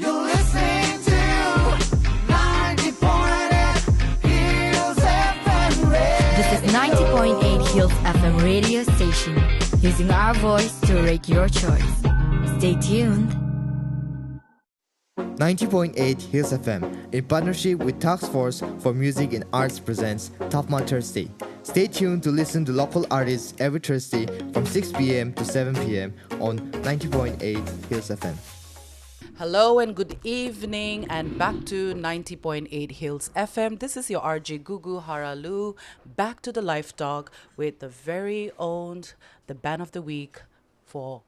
You're listening to 90.8 Hills FM Radio. This is 90.8 Hills FM radio station, using our voice to rate your choice. Stay tuned. 90.8 Hills FM, in partnership with Task Force for Music and Arts, presents TaFMA Thursday. Stay tuned to listen to local artists every Thursday from 6 p.m. to 7 p.m. on 90.8 Hills FM. Hello and good evening, and back to 90.8 Hills FM. This is your RJ Gugu Haralu, back to the Live Talk with the very own, the band of the week for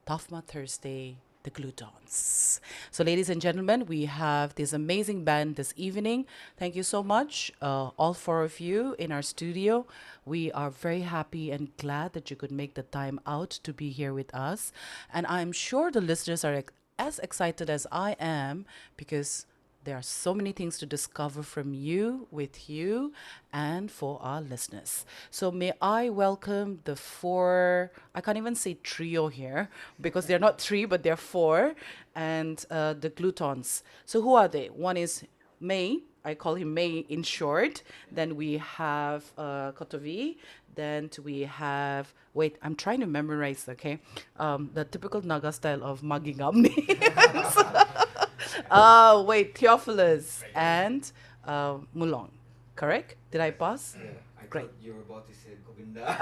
TaFMA Thursday, the Gluttones. So ladies and gentlemen, we have this amazing band this evening. Thank you so much, all four of you in our studio. We are very happy and glad that you could make the time out to be here with us. And I'm sure the listeners are as excited as I am, because there are so many things to discover from you, with you, and for our listeners. So may I welcome the four, I can't even say trio here, because they're not three, but they're four, and the Gluttones. So who are they? One is May. I call him May in short. Then we have Kotovi. Then we have, wait, I'm trying to memorize, okay? The typical Naga style of mugging up names. Wait, Theophilus and Mulong. Correct? Did I pass? Yeah, I Great. thought you were about to say Govinda.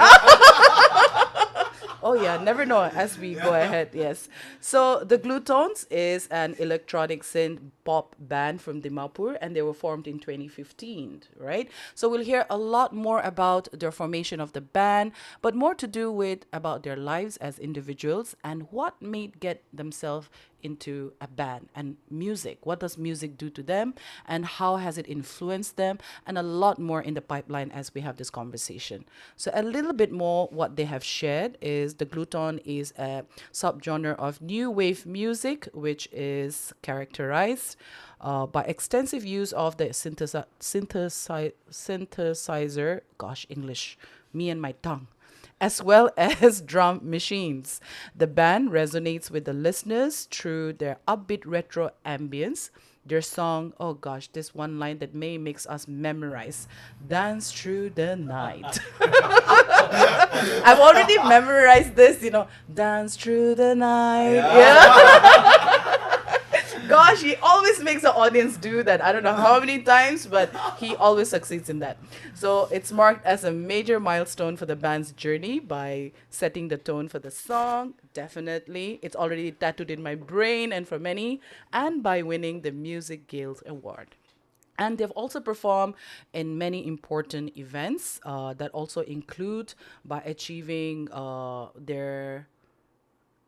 Oh yeah, never know as we go ahead, yes. So the Gluttones is an electronic synth pop band from Dimapur, and they were formed in 2015, right? So we'll hear a lot more about their formation of the band, but more to do with about their lives as individuals and what made get themselves into a band and music. What does music do to them, and how has it influenced them, and a lot more in the pipeline as we have this conversation. So a little bit more what they have shared is the Gluttone is a subgenre of new wave music, which is characterized by extensive use of the synthesizer, gosh, English, me and my tongue, as well as drum machines. The band resonates with the listeners through their upbeat retro ambience. Their song, oh gosh, this one line that makes us memorize, Dance Through the Night. I've already memorized this, Dance Through the Night. Yeah. Gosh, he always makes the audience do that. I don't know how many times, but he always succeeds in that. So it's marked as a major milestone for the band's journey by setting the tone for the song. Definitely. It's already tattooed in my brain and for many, and by winning the Music Guild Award. And they've also performed in many important events that also include by achieving their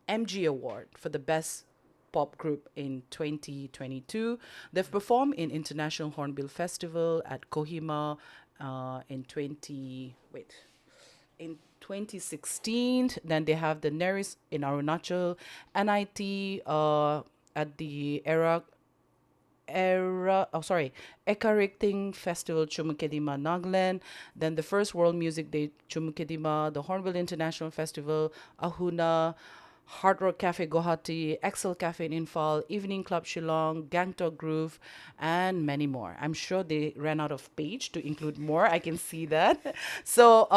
MG Award for the Best Pop Group in 2022. They've performed in International Hornbill Festival at Kohima in 2016. Then they have the Neris in Arunachal, NIT at the Ekarikting Festival Chumukedima Nagaland, then the first World Music Day Chumukedima, the Hornbill International Festival, Ahuna, Hard Rock Cafe Guwahati, Excel Cafe in Infal, Evening Club Shillong, Gangtok Groove, and many more. I'm sure they ran out of page to include more. I can see that. So,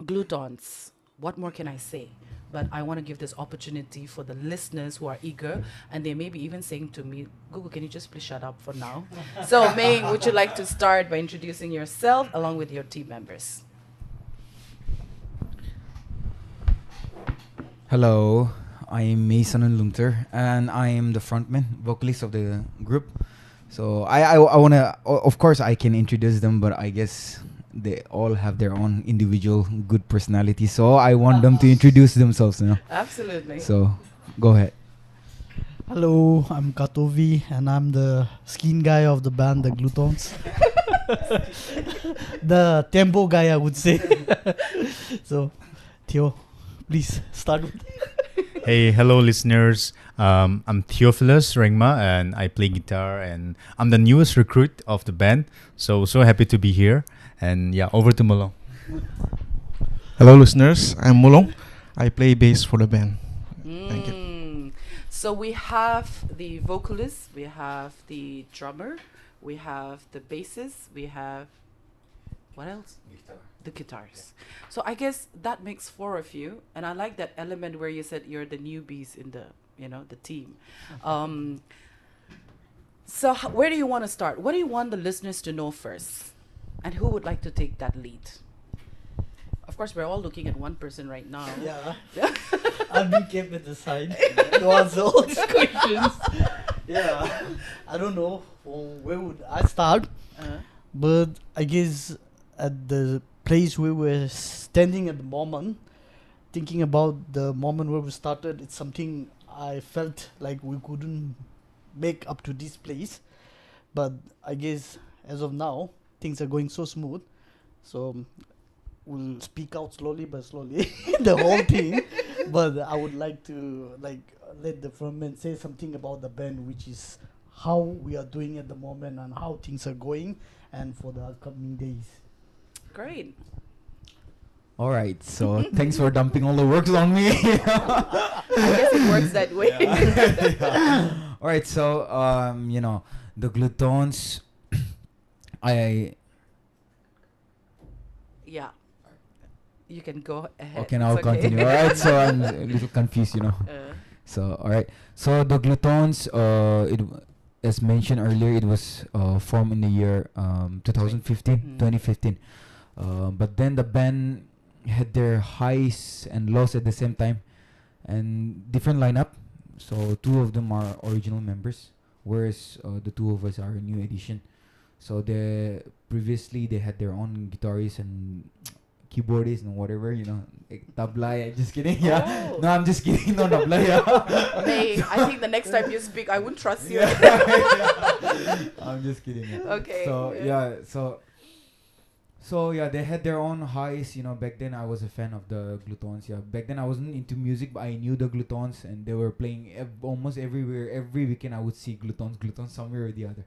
Gluttones, what more can I say? But I want to give this opportunity for the listeners who are eager, and they may be even saying to me, Google, can you just please shut up for now? So, May, would you like to start by introducing yourself along with your team members? Hello, I am Mason Lunter, and I am the frontman, vocalist of the group. So I wanna, of course, I can introduce them, but I guess they all have their own individual good personality. So I want them to introduce themselves now. Absolutely. So go ahead. Hello, I'm Katovi, and I'm the skin guy of the band, the Gluttones. The tempo guy, I would say. So, Theo, please start with. Hey, hello listeners. I'm Theophilus Rengma, and I play guitar, and I'm the newest recruit of the band. So happy to be here. And yeah, over to Mulong. Hello listeners, I'm Mulong. I play bass for the band. Thank you. So we have the vocalist, we have the drummer, we have the bassist, we have what else? The guitars. So I guess that makes four of you, and I like that element where you said you're the newbies in the the team. So where do you want to start? What do you want the listeners to know first, and who would like to take that lead? Of course, we're all looking at one person right now. Yeah. I've been kept at the side to answer all these questions. Yeah. I don't know where would I start, but I guess at the place where we're standing at the moment, thinking about the moment where we started, it's something I felt like we couldn't make up to this place. But I guess as of now, things are going so smooth. So we'll speak out slowly but slowly the whole thing. But I would like to let the frontman say something about the band, which is how we are doing at the moment and how things are going and for the upcoming days. Great. All right, so thanks for dumping all the works on me. I guess it works that way. All right, so the Gluttones, Yeah. You can go ahead. okay, now I'll It's okay. continue. All right, so I'm a little confused. So all right, so the Gluttones, as mentioned earlier, it was formed in the year 2015, 2015. But then the band had their highs and lows at the same time, and different lineup. So two of them are original members, whereas the two of us are a new addition. So previously they had their own guitarists and keyboardists and whatever, like tabla. Just kidding. Yeah. Oh. No, I'm just kidding. No tabla. Yeah. Hey, I think the next time you speak, I wouldn't trust you. I'm just kidding. Yeah. Okay. So So yeah, they had their own highs. Back then I was a fan of the Gluttones. Yeah, back then I wasn't into music, but I knew the Gluttones, and they were playing almost everywhere. Every weekend I would see Gluttones somewhere or the other.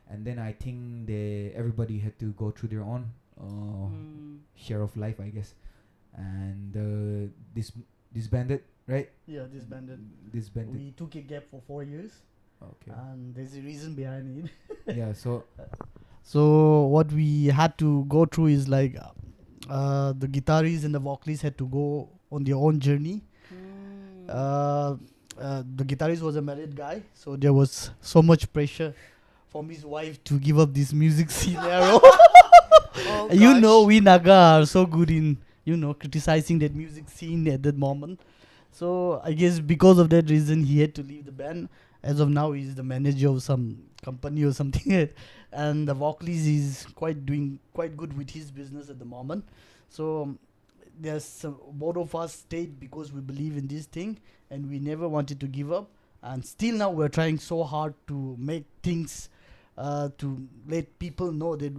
And then I think everybody had to go through their own share of life, I guess. And disbanded, right? Yeah, disbanded. Disbanded. We took a gap for 4 years, Okay. and there's a reason behind it. Yeah. So So what we had to go through is the guitarists and the vocalists had to go on their own journey. The guitarist was a married guy, so there was so much pressure from his wife to give up this music scenario. Oh, We Naga are so good in criticizing that music scene at that moment. So I guess because of that reason he had to leave the band. As of now, he's the manager of some company or something, and the vocalist is doing quite good with his business at the moment. So there's both of us stayed because we believe in this thing, and we never wanted to give up. And still now we're trying so hard to make things, to let people know that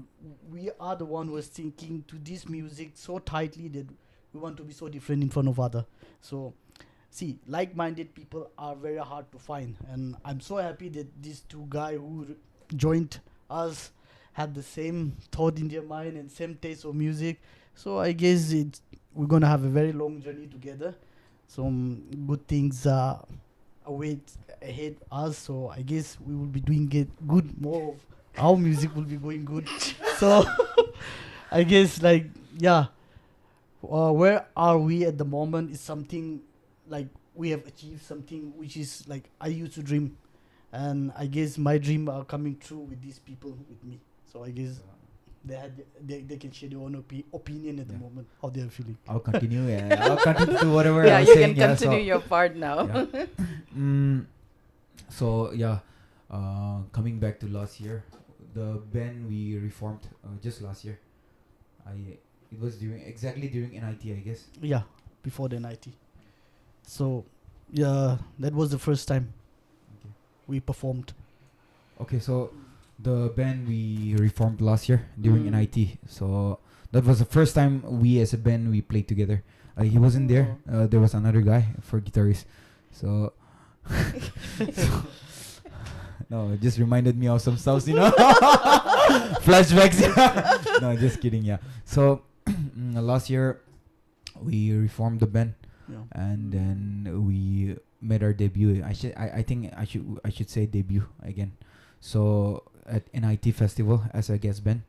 we are the one who is thinking to this music so tightly that we want to be so different in front of other. So. See, like-minded people are very hard to find, and I'm so happy that these two guys who joined us had the same thought in their mind and same taste of music. So I guess we're gonna have a very long journey together. Some good things await ahead us. So I guess we will be doing good. More of our music will be going good. So I guess where are we at the moment is something. We have achieved something which is I used to dream, and I guess my dream are coming true with these people with me. So I guess they can share their own opinion at the moment how they are feeling. I'll continue. Yeah, I'll continue to whatever. Yeah, I was you saying. can continue your part now. Yeah. Coming back to last year, the band we reformed just last year. It was during NIT, I guess. Yeah, before the NIT. So, yeah, that was the first time we performed. Okay, so the band we reformed last year during NIT. So that was the first time we as a band we played together. He wasn't there. There was another guy for guitarist. So, no, it just reminded me of some stuff, flashbacks. No, just kidding. Yeah. So last year we reformed the band. Yeah. And then we made our debut. I think I should say debut again. So at NIT Festival as a guest band,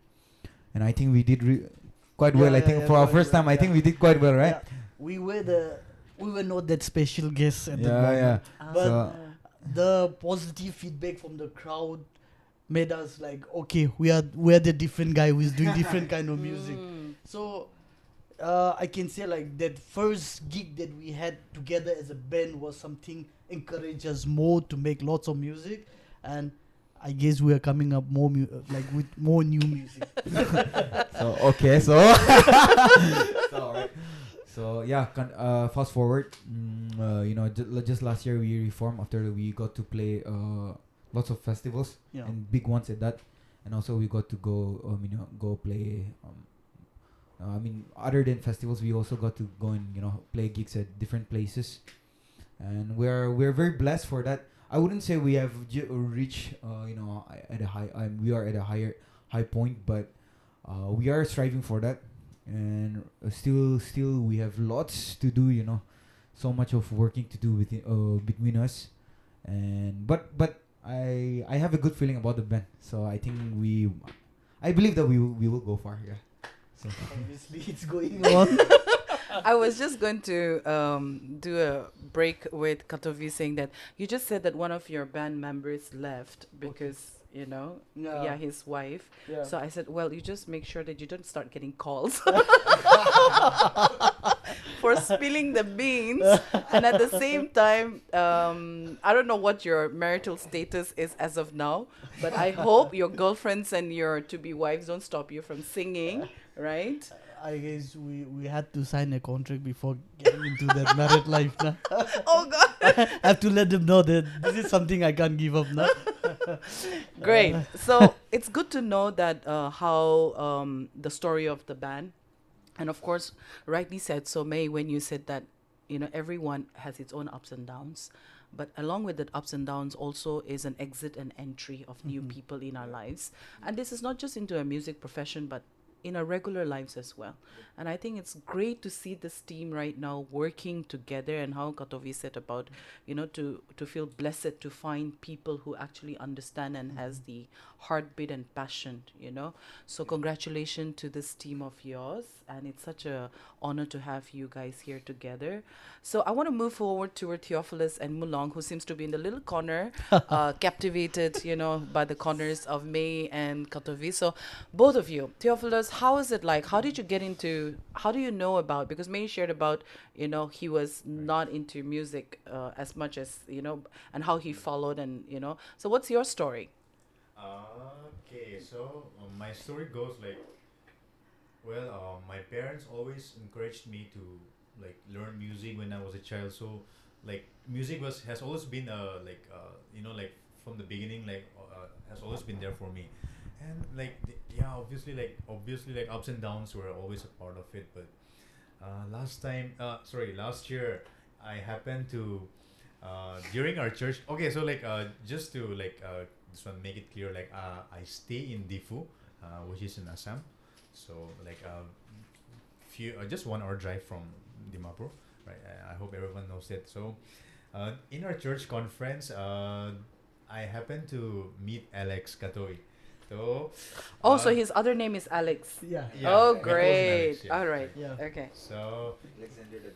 and I think we did quite well. I think for our first time, I think we did quite well, right? Yeah. We were not that special guests at the Yeah, moment. yeah. But So the positive feedback from the crowd made us like, okay, we're the different guy who's doing different kind of music. So I can say like that first gig that we had together as a band was something encouraged us more to make lots of music, and I guess we are coming up more like with more new music. so okay, so so alright. So yeah, fast forward. You know, just last year we reformed after we got to play lots of festivals Yeah. and big ones at that, and also we got to go you know, go play. I mean, other than festivals, we also got to go and, you know, play gigs at different places, and we're very blessed for that. I wouldn't say we have reached you know, at a high. We are at a high point, but we are striving for that, and still we have lots to do. You know, so much of working to do between us, and but I have a good feeling about the band. So I think I believe that we will go far. Yeah. So. Obviously, it's going on. I was just going to do a break with Katovi saying that you just said that one of your band members left because, you know, Yeah. his wife. Yeah. So I said, well, you just make sure that you don't start getting calls for spilling the beans. And at the same time, I don't know what your marital status is as of now, but I hope your girlfriends and your to-be wives don't stop you from singing, right? I guess we had to sign a contract before getting into that married life now. Oh, God. I have to let them know that this is something I can't give up now. Great. So it's good to know that how the story of the band, and of course, rightly said. So May, when you said that, you know, everyone has its own ups and downs, but along with that ups and downs also is an exit and entry of new people in our lives, and this is not just into a music profession, but in our regular lives as well. And I think it's great to see this team right now working together, and how Katovi said about, you know, to feel blessed to find people who actually understand and has the heartbeat and passion, you know. So congratulations to this team of yours, and it's such a honor to have you guys here together. So I want to move forward toward Theophilus and Mulong, who seems to be in the little corner, captivated, you know, by the corners of May and Katovi. So both of you, Theophilus, how is it like? How did you get into, how do you know about, because May shared about, you know, he was not into music as much as, you know, and how he followed, and, you know. So what's your story? Okay, so my story goes like, well, my parents always encouraged me to like learn music when I was a child. So like music has always been you know, like from the beginning, like has always been there for me, and like yeah, obviously like ups and downs were always a part of it. But last year I happened to during our church. Okay, so like just to like this one make it clear, like I stay in Difu, which is in Assam. So like few just 1 hour drive from Dimapur, right? I hope everyone knows that. So in our church conference, I happened to meet Alex Katoi. So So his other name is Alex. Yeah. yeah, Oh, he calls me great. Alex, yeah. All right. Yeah. Okay. So Alexander the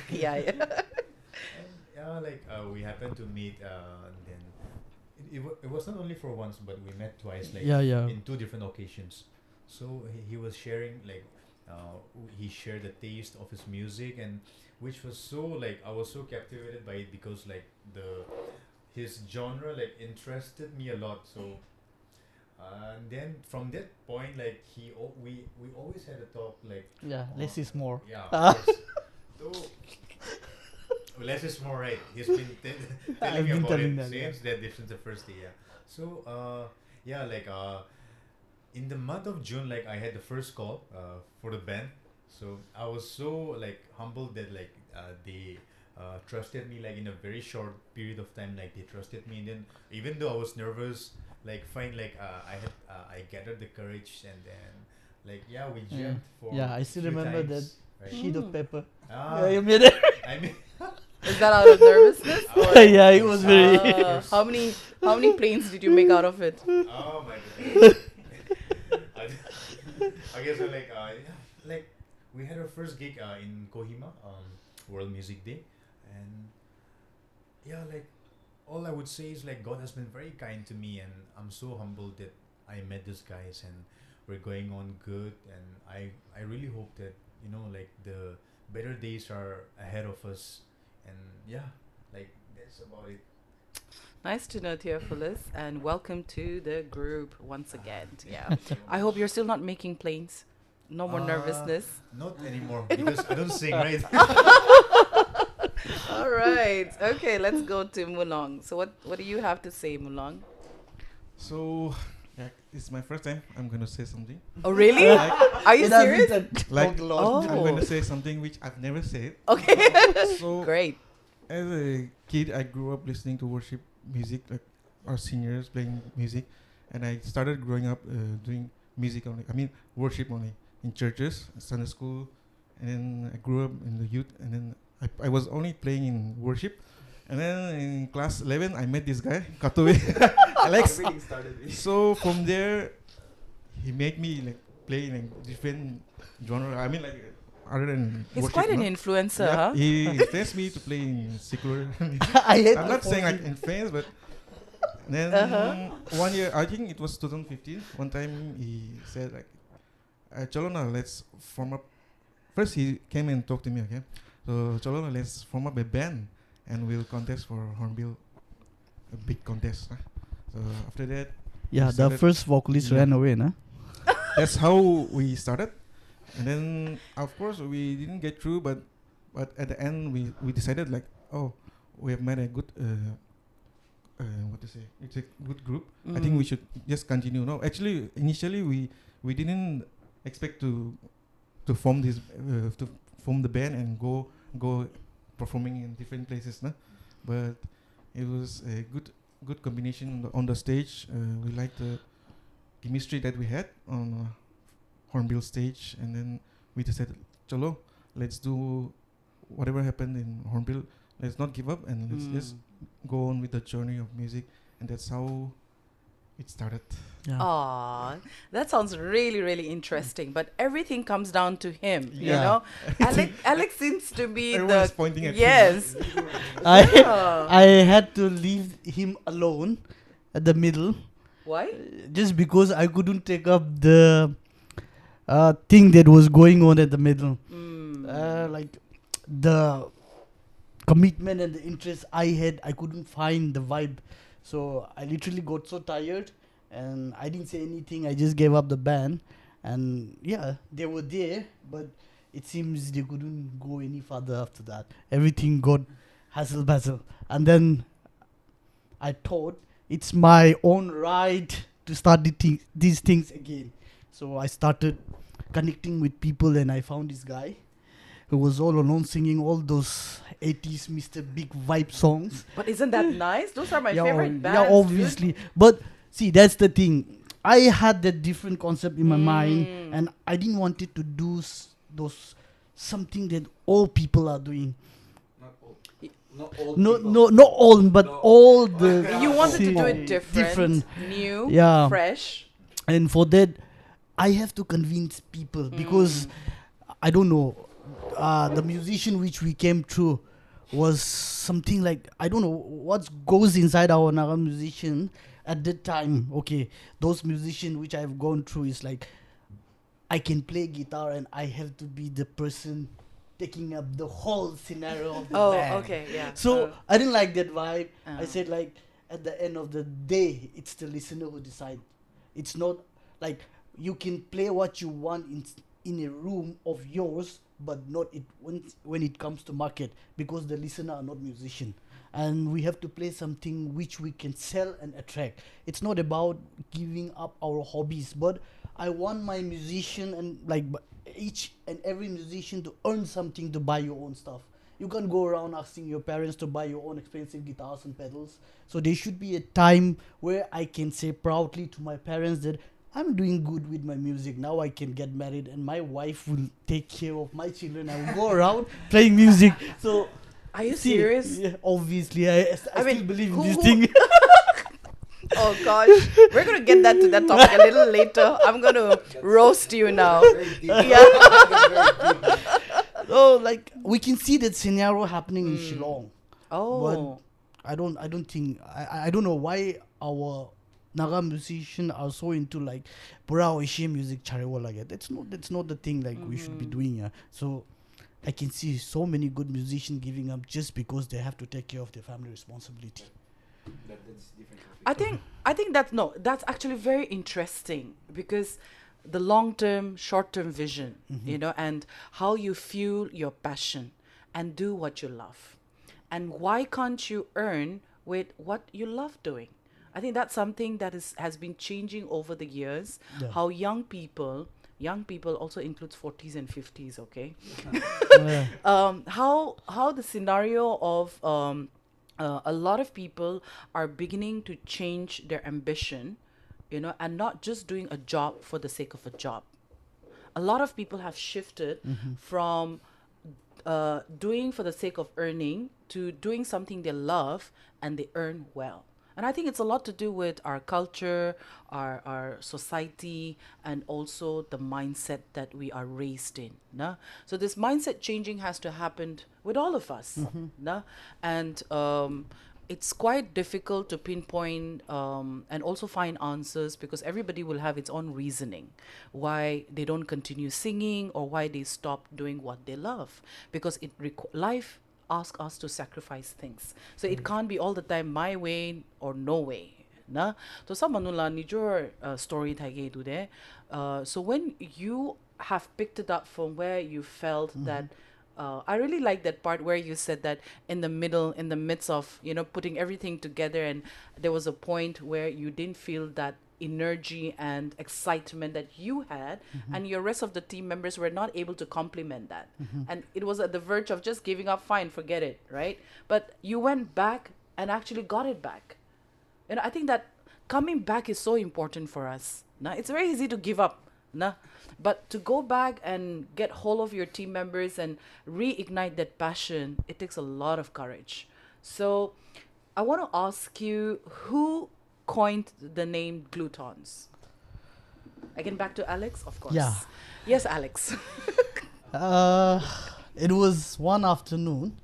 Great. Yeah. yeah, like we happened to meet, and then it was not only for once, but we met twice, like Yeah, yeah. in 2 different occasions. So he was sharing like he shared the taste of his music, and which was so like I was so captivated by it, because like his genre like interested me a lot. So and then from that point, like we always had a talk, like Yeah, less is more. yeah, of course. So less is more, right? He's been telling I've me been about telling it that, yeah. since the first day. Yeah. So yeah, like in the month of June, like I had the first call for the band. So I was so like humbled that like they trusted me, like in a very short period of time. Like they trusted me, and then even though I was nervous, like fine, like I gathered the courage, and then like yeah, we Yeah. jammed for Yeah, I still few remember times, right? Sheet of paper. Ah, Yeah, you made it. I mean, that out of nervousness? Or Yeah, it was very. how many planes did you make out of it? Oh my goodness. I guess yeah, like we had our first gig in Kohima, World Music Day, and yeah, like all I would say is like God has been very kind to me, and I'm so humbled that I met these guys and we're going on good, and I really hope that like the better days are ahead of us, and yeah, like that's about it. Nice to know, Theophilus, and welcome to the group once again. Yeah, I hope you're still not making planes. No more nervousness. Not anymore because I don't sing, right? All right. Okay, let's go to Mulong. So what do you have to say, Mulong? So, yeah, it's my first time. I'm gonna say something. Oh, really? Are you serious? Like, Oh. I'm gonna say something which I've never said. Okay. So, Great. as a kid, I grew up listening to worship music, like our seniors playing music, and I started growing up doing music only. I mean, worship only in churches, Sunday school, and then I grew up in the youth, and then I was only playing in worship. And then in class 11, I met this guy, Katoe, Alex. So from there, he made me like play in a different genre. I mean, like other than He's worship, quite an no? influencer, Yeah, huh? he influenced me to play in secular music. I'm not saying like influence, but then one year, I think it was 2015. One time he said like, "Cholona, let's form up." First he came and talked to me, okay? So Cholona, let's form up a band and we'll contest for Hornbill, a big contest. So after that, Yeah, we the started- first vocalist Yeah. ran away, nah? that's how we started. And then of course we didn't get through, but at the end we decided like, oh, we have made a good what to say, it's a good group. I think we should just continue. No, actually initially we didn't expect to form this to form the band and go performing in different places, nah? But it was a good combination on the stage. We liked the chemistry that we had on Hornbill stage, and then we decided, Cholo, let's do whatever happened in Hornbill. Let's not give up, and let's just go on with the journey of music, and that's how it started. Yeah. Aw, that sounds really, really interesting. But everything comes down to him, you Yeah. know. Alex seems to be Everyone is the pointing at yes. I I had to leave him alone at the middle Why? just because I couldn't take up the thing that was going on at the middle. Like the commitment and the interest I had, I couldn't find the vibe. So I literally got so tired and I didn't say anything. I just gave up the band. And yeah, they were there, but it seems they couldn't go any further after that. Everything got hassle-bassle. And then I thought it's my own right to start these things again. So I started connecting with people and I found this guy who was all alone singing all those 80s Mr. Big vibe songs. But isn't that nice? Those are my yeah, favorite bands. yeah, dude. obviously. But see, that's the thing. I had that different concept in my mind, and I didn't want it to do those something that all people are doing. Not all, but all the. You wanted to do see, it different, new, Yeah. fresh. And for that, I have to convince people because I don't know. The musician which we came through was something like, I don't know what goes inside our Naga musician at that time. Okay, those musicians which I've gone through is like, I can play guitar and I have to be the person taking up the whole scenario of the Oh, band. okay, yeah. So I didn't like that vibe. I Oh. said like, at the end of the day, it's the listener who decide. It's not like you can play what you want in a room of yours, but not it when it comes to market, because the listener are not musician, and we have to play something which we can sell and attract. It's not about giving up our hobbies, but I want my musician and like each and every musician to earn something to buy your own stuff. You can't go around asking your parents to buy your own expensive guitars and pedals. So there should be a time where I can say proudly to my parents that I'm doing good with my music. Now I can get married and my wife will take care of my children. I will go around playing music. So Are you See, serious? yeah, obviously, I still mean, believe in who- this who- thing. Oh gosh, we're gonna get that to that topic a little later. I'm gonna roast you now. Yeah. Oh, like we can see that scenario happening in Shillong. Oh. I don't think I don't know why our Naga musicians are so into like pura Asian music charewa like that. That's not the thing like we should be doing. Yeah. So I can see so many good musicians giving up just because they have to take care of their family responsibility. I think that's actually very interesting because the long-term, short-term vision, you know, and how you fuel your passion and do what you love. And why can't you earn with what you love doing? I think that's something that has been changing over the years. Yeah. How young people also includes 40s and 50s, okay? Yeah. How the scenario of a lot of people are beginning to change their ambition, you know, and not just doing a job for the sake of a job. A lot of people have shifted from doing for the sake of earning to doing something they love and they earn well. And I think it's a lot to do with our culture, our society, and also the mindset that we are raised in. No? So this mindset changing has to happen with all of us. No? And it's quite difficult to pinpoint and also find answers because everybody will have its own reasoning why they don't continue singing or why they stop doing what they love. Because life asks us to sacrifice things. So it can't be all the time my way or no way. Na? So sa manula ni your story thage today. So when you have picked it up from where you felt that I really like that part where you said that in the midst of, you know, putting everything together, and there was a point where you didn't feel that energy and excitement that you had, and your rest of the team members were not able to complement that. And it was at the verge of just giving up, fine, forget it, right? But you went back and actually got it back. And I think that coming back is so important for us. Nah? It's very easy to give up. Nah? But to go back and get hold of your team members and reignite that passion, it takes a lot of courage. So I want to ask you, who coined the name Gluttones? Again, back to Alex, of course. Yeah. Yes, Alex. It was one afternoon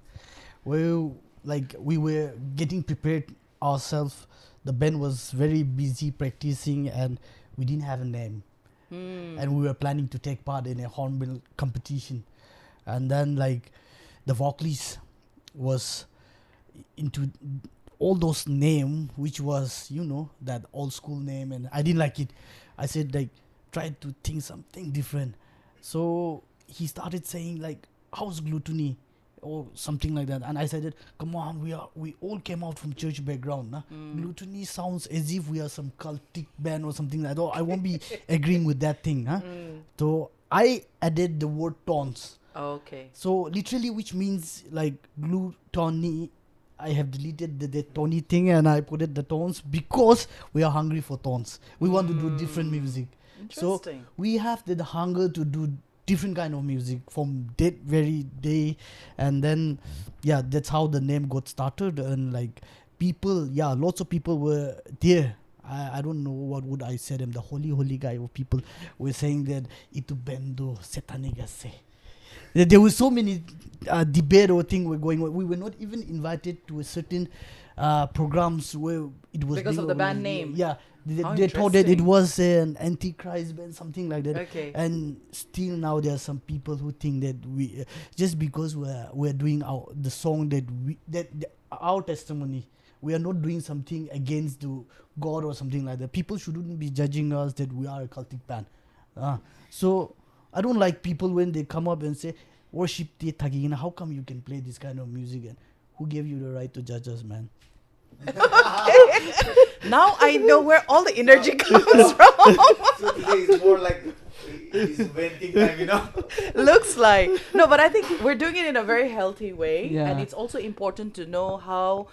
where like we were getting prepared ourselves. The band was very busy practicing and we didn't have a name. And we were planning to take part in a hornbill competition. And then like the vocalist was into all those name, which was, you know, that old school name, and I didn't like it. I said like, try to think something different. So he started saying like, how's gluttony or something like that, and I said, come on, we all came out from church background. Nah? Gluttony sounds as if we are some cultic band or something like that. Oh, I won't be agreeing with that thing. Huh? So I added the word tones. Okay. So literally, which means like gluttony. I have deleted the Tony thing and I put it the tones because we are hungry for tones. We want to do different music. So Interesting. we have the hunger to do different kind of music from that very day. And then, yeah, that's how the name got started. And like people, yeah, lots of people were there. I don't know what would I say them. The holy guy of people were saying that itu bendo setanigase. There were so many debate or thing were going on. We were not even invited to a certain programs where it was Because being of the band organized. name? Yeah, How they thought that it interesting. was an antichrist band, something like that. Okay. And still now there are some people who think that we just because we're doing the song that our testimony, we are not doing something against the God or something like that. People shouldn't be judging us that we are a cultic band. So I don't like people when they come up and say, worship the Tagina, how come you can play this kind of music? And who gave you the right to judge us, man? Now I know where all the energy comes from. So today is more like it's venting time, you know. Looks like. No, but I think we're doing it in a very healthy way. Yeah. And it's also important to know how,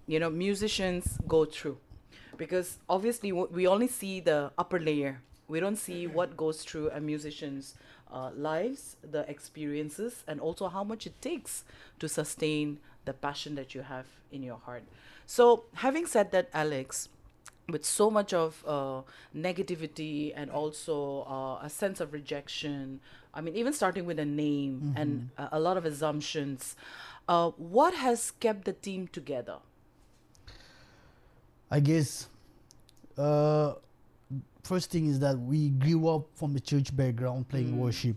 musicians go through. Because obviously we only see the upper layer. We don't see what goes through a musician's lives, the experiences, and also how much it takes to sustain the passion that you have in your heart. So, having said that, Alex, with so much of negativity and also a sense of rejection, I mean, even starting with a name and a lot of assumptions, what has kept the team together? I guess first thing is that we grew up from a church background playing worship,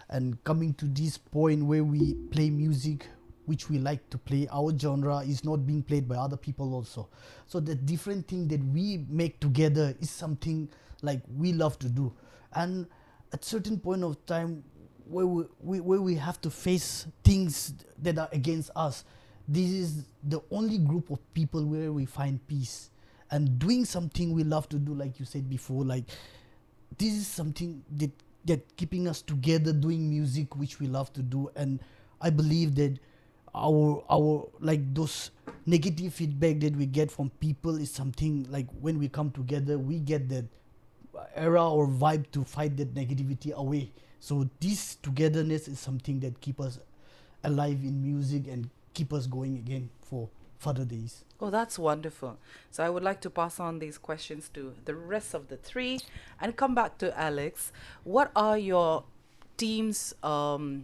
and coming to this point where we play music which we like to play, our genre is not being played by other people also. So the different thing that we make together is something like we love to do. And at certain point of time where we have to face things that are against us, this is the only group of people where we find peace. And doing something we love to do, like you said before, like this is something that keeping us together, doing music which we love to do. And I believe that our like those negative feedback that we get from people is something like when we come together, we get that era or vibe to fight that negativity away. So this togetherness is something that keep us alive in music and keep us going again for further days. Oh, that's wonderful. So I would like to pass on these questions to the rest of the three and come back to Alex. What are your team's, mantra?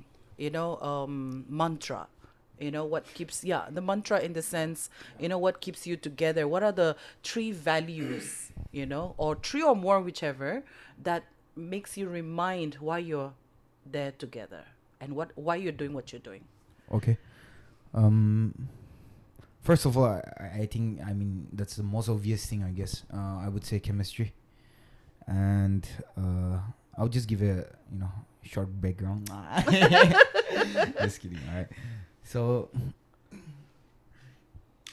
What keeps, the mantra in the sense, what keeps you together? What are the three values, or three or more, whichever, that makes you remind why you're there together and why you're doing what you're doing? Okay. First of all, I think, that's the most obvious thing, I guess. I would say chemistry. And I'll just give a, short background. Just kidding, all right. So,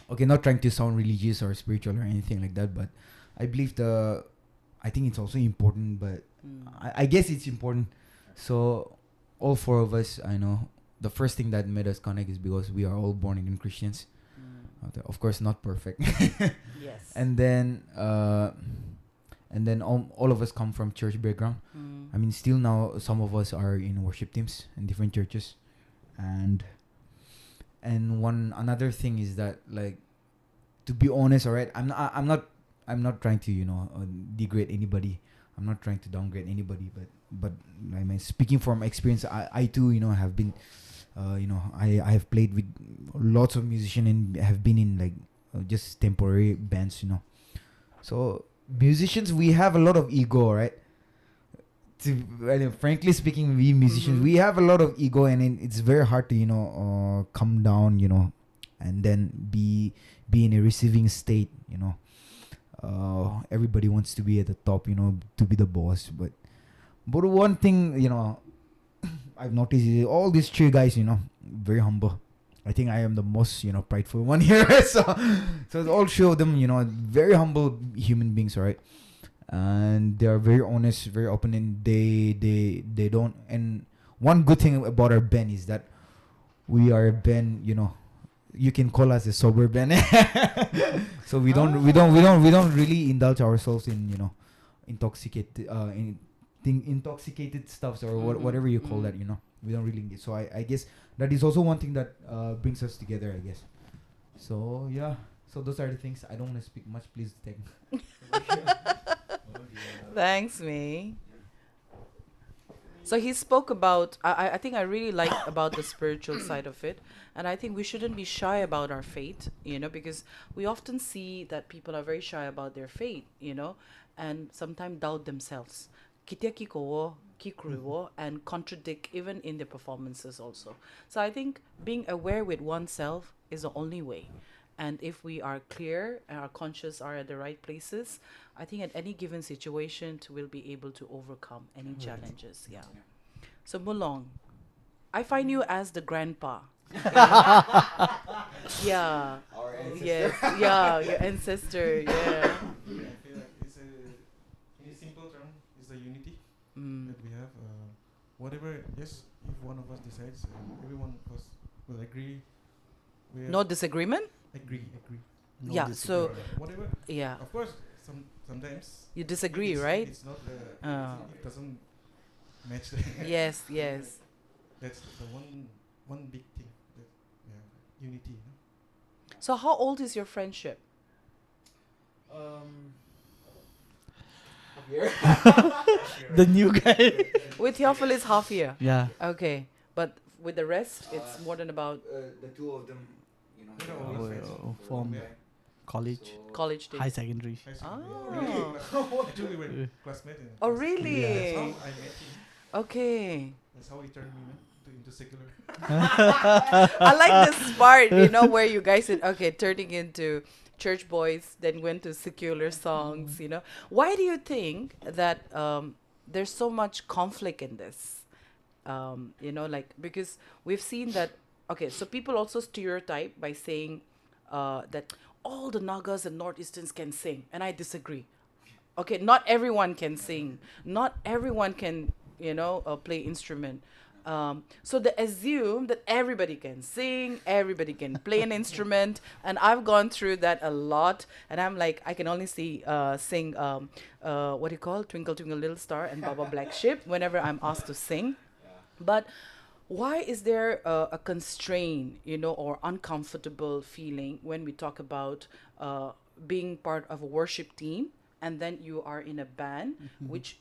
okay, not trying to sound religious or spiritual or anything like that, but I believe I think it's also important, but I guess it's important. So, all four of us, I know, the first thing that made us connect is because we are all born again Christians. Of course, not perfect. Yes. And then all of us come from church background. Still now some of us are in worship teams in different churches, and another thing is that, like, to be honest, all right, I'm not trying to degrade anybody. I'm not trying to downgrade anybody, but speaking from experience, I too have been. I have played with lots of musicians and have been in just temporary bands, So musicians, we have a lot of ego, right? Frankly speaking, we musicians, we have a lot of ego, and it's very hard to come down, and then be in a receiving state, Everybody wants to be at the top, to be the boss, but one thing, I've noticed is all these three guys, very humble. I think I am the most, prideful one here. so all three of them, very humble human beings, right? And they are very honest, very open, and they don't. And one good thing about our band is that we are a band, you can call us a sober band. So we don't really indulge ourselves in, intoxicated stuffs or whatever you call that, we don't really. So I guess that is also one thing that brings us together, I guess. So yeah, so those are the things. I don't want to speak much, please take. Thanks, me. So he spoke about, I think I really like about the spiritual side of it. And I think we shouldn't be shy about our faith, because we often see that people are very shy about their faith, and sometimes doubt themselves. And contradict even in their performances also. So I think being aware with oneself is the only way. And if we are clear and our conscious are at the right places, I think at any given situation we'll be able to overcome any challenges. Yeah. So Mulong, I find you as the grandpa. Yeah. Our ancestor. Yes. Yeah, your ancestor. Yeah. I feel like it's in a simple term, it's the unity that we have. Whatever, yes, if one of us decides, everyone of us will agree. No disagreement? Agree. No Yeah, disagreement. so Whatever. yeah. Of course, sometimes You disagree, it's, right? It's not. Oh. It doesn't match. Yes, yes. That's the one big thing. That, yeah, unity. You know? So how old is your friendship? The new guy. With Theophilus, half year. Yeah. Okay, but with the rest, it's more than about the two of them, you know, You know, they are all friends friends for a from long yeah. time. College, So- college days. high secondary. High school. Oh. Really? Actually, we're classmates. in Oh, class. really? That's how I met him. Okay. That's how he turned me into secular. I like this part, where you guys said, okay, turning into church boys, then went to secular songs, Why do you think that there's so much conflict in this? Because we've seen that, okay, so people also stereotype by saying that all the Nagas and Northeasterns can sing, and I disagree. Okay, not everyone can sing. Not everyone can, play instrument. So they assume that everybody can sing, everybody can play an instrument, and I've gone through that a lot. And I'm like, I can only sing, what do you call, Twinkle Twinkle Little Star and Baba Black Sheep whenever I'm asked to sing. But why is there a constraint, or uncomfortable feeling when we talk about being part of a worship team? And then you are in a band,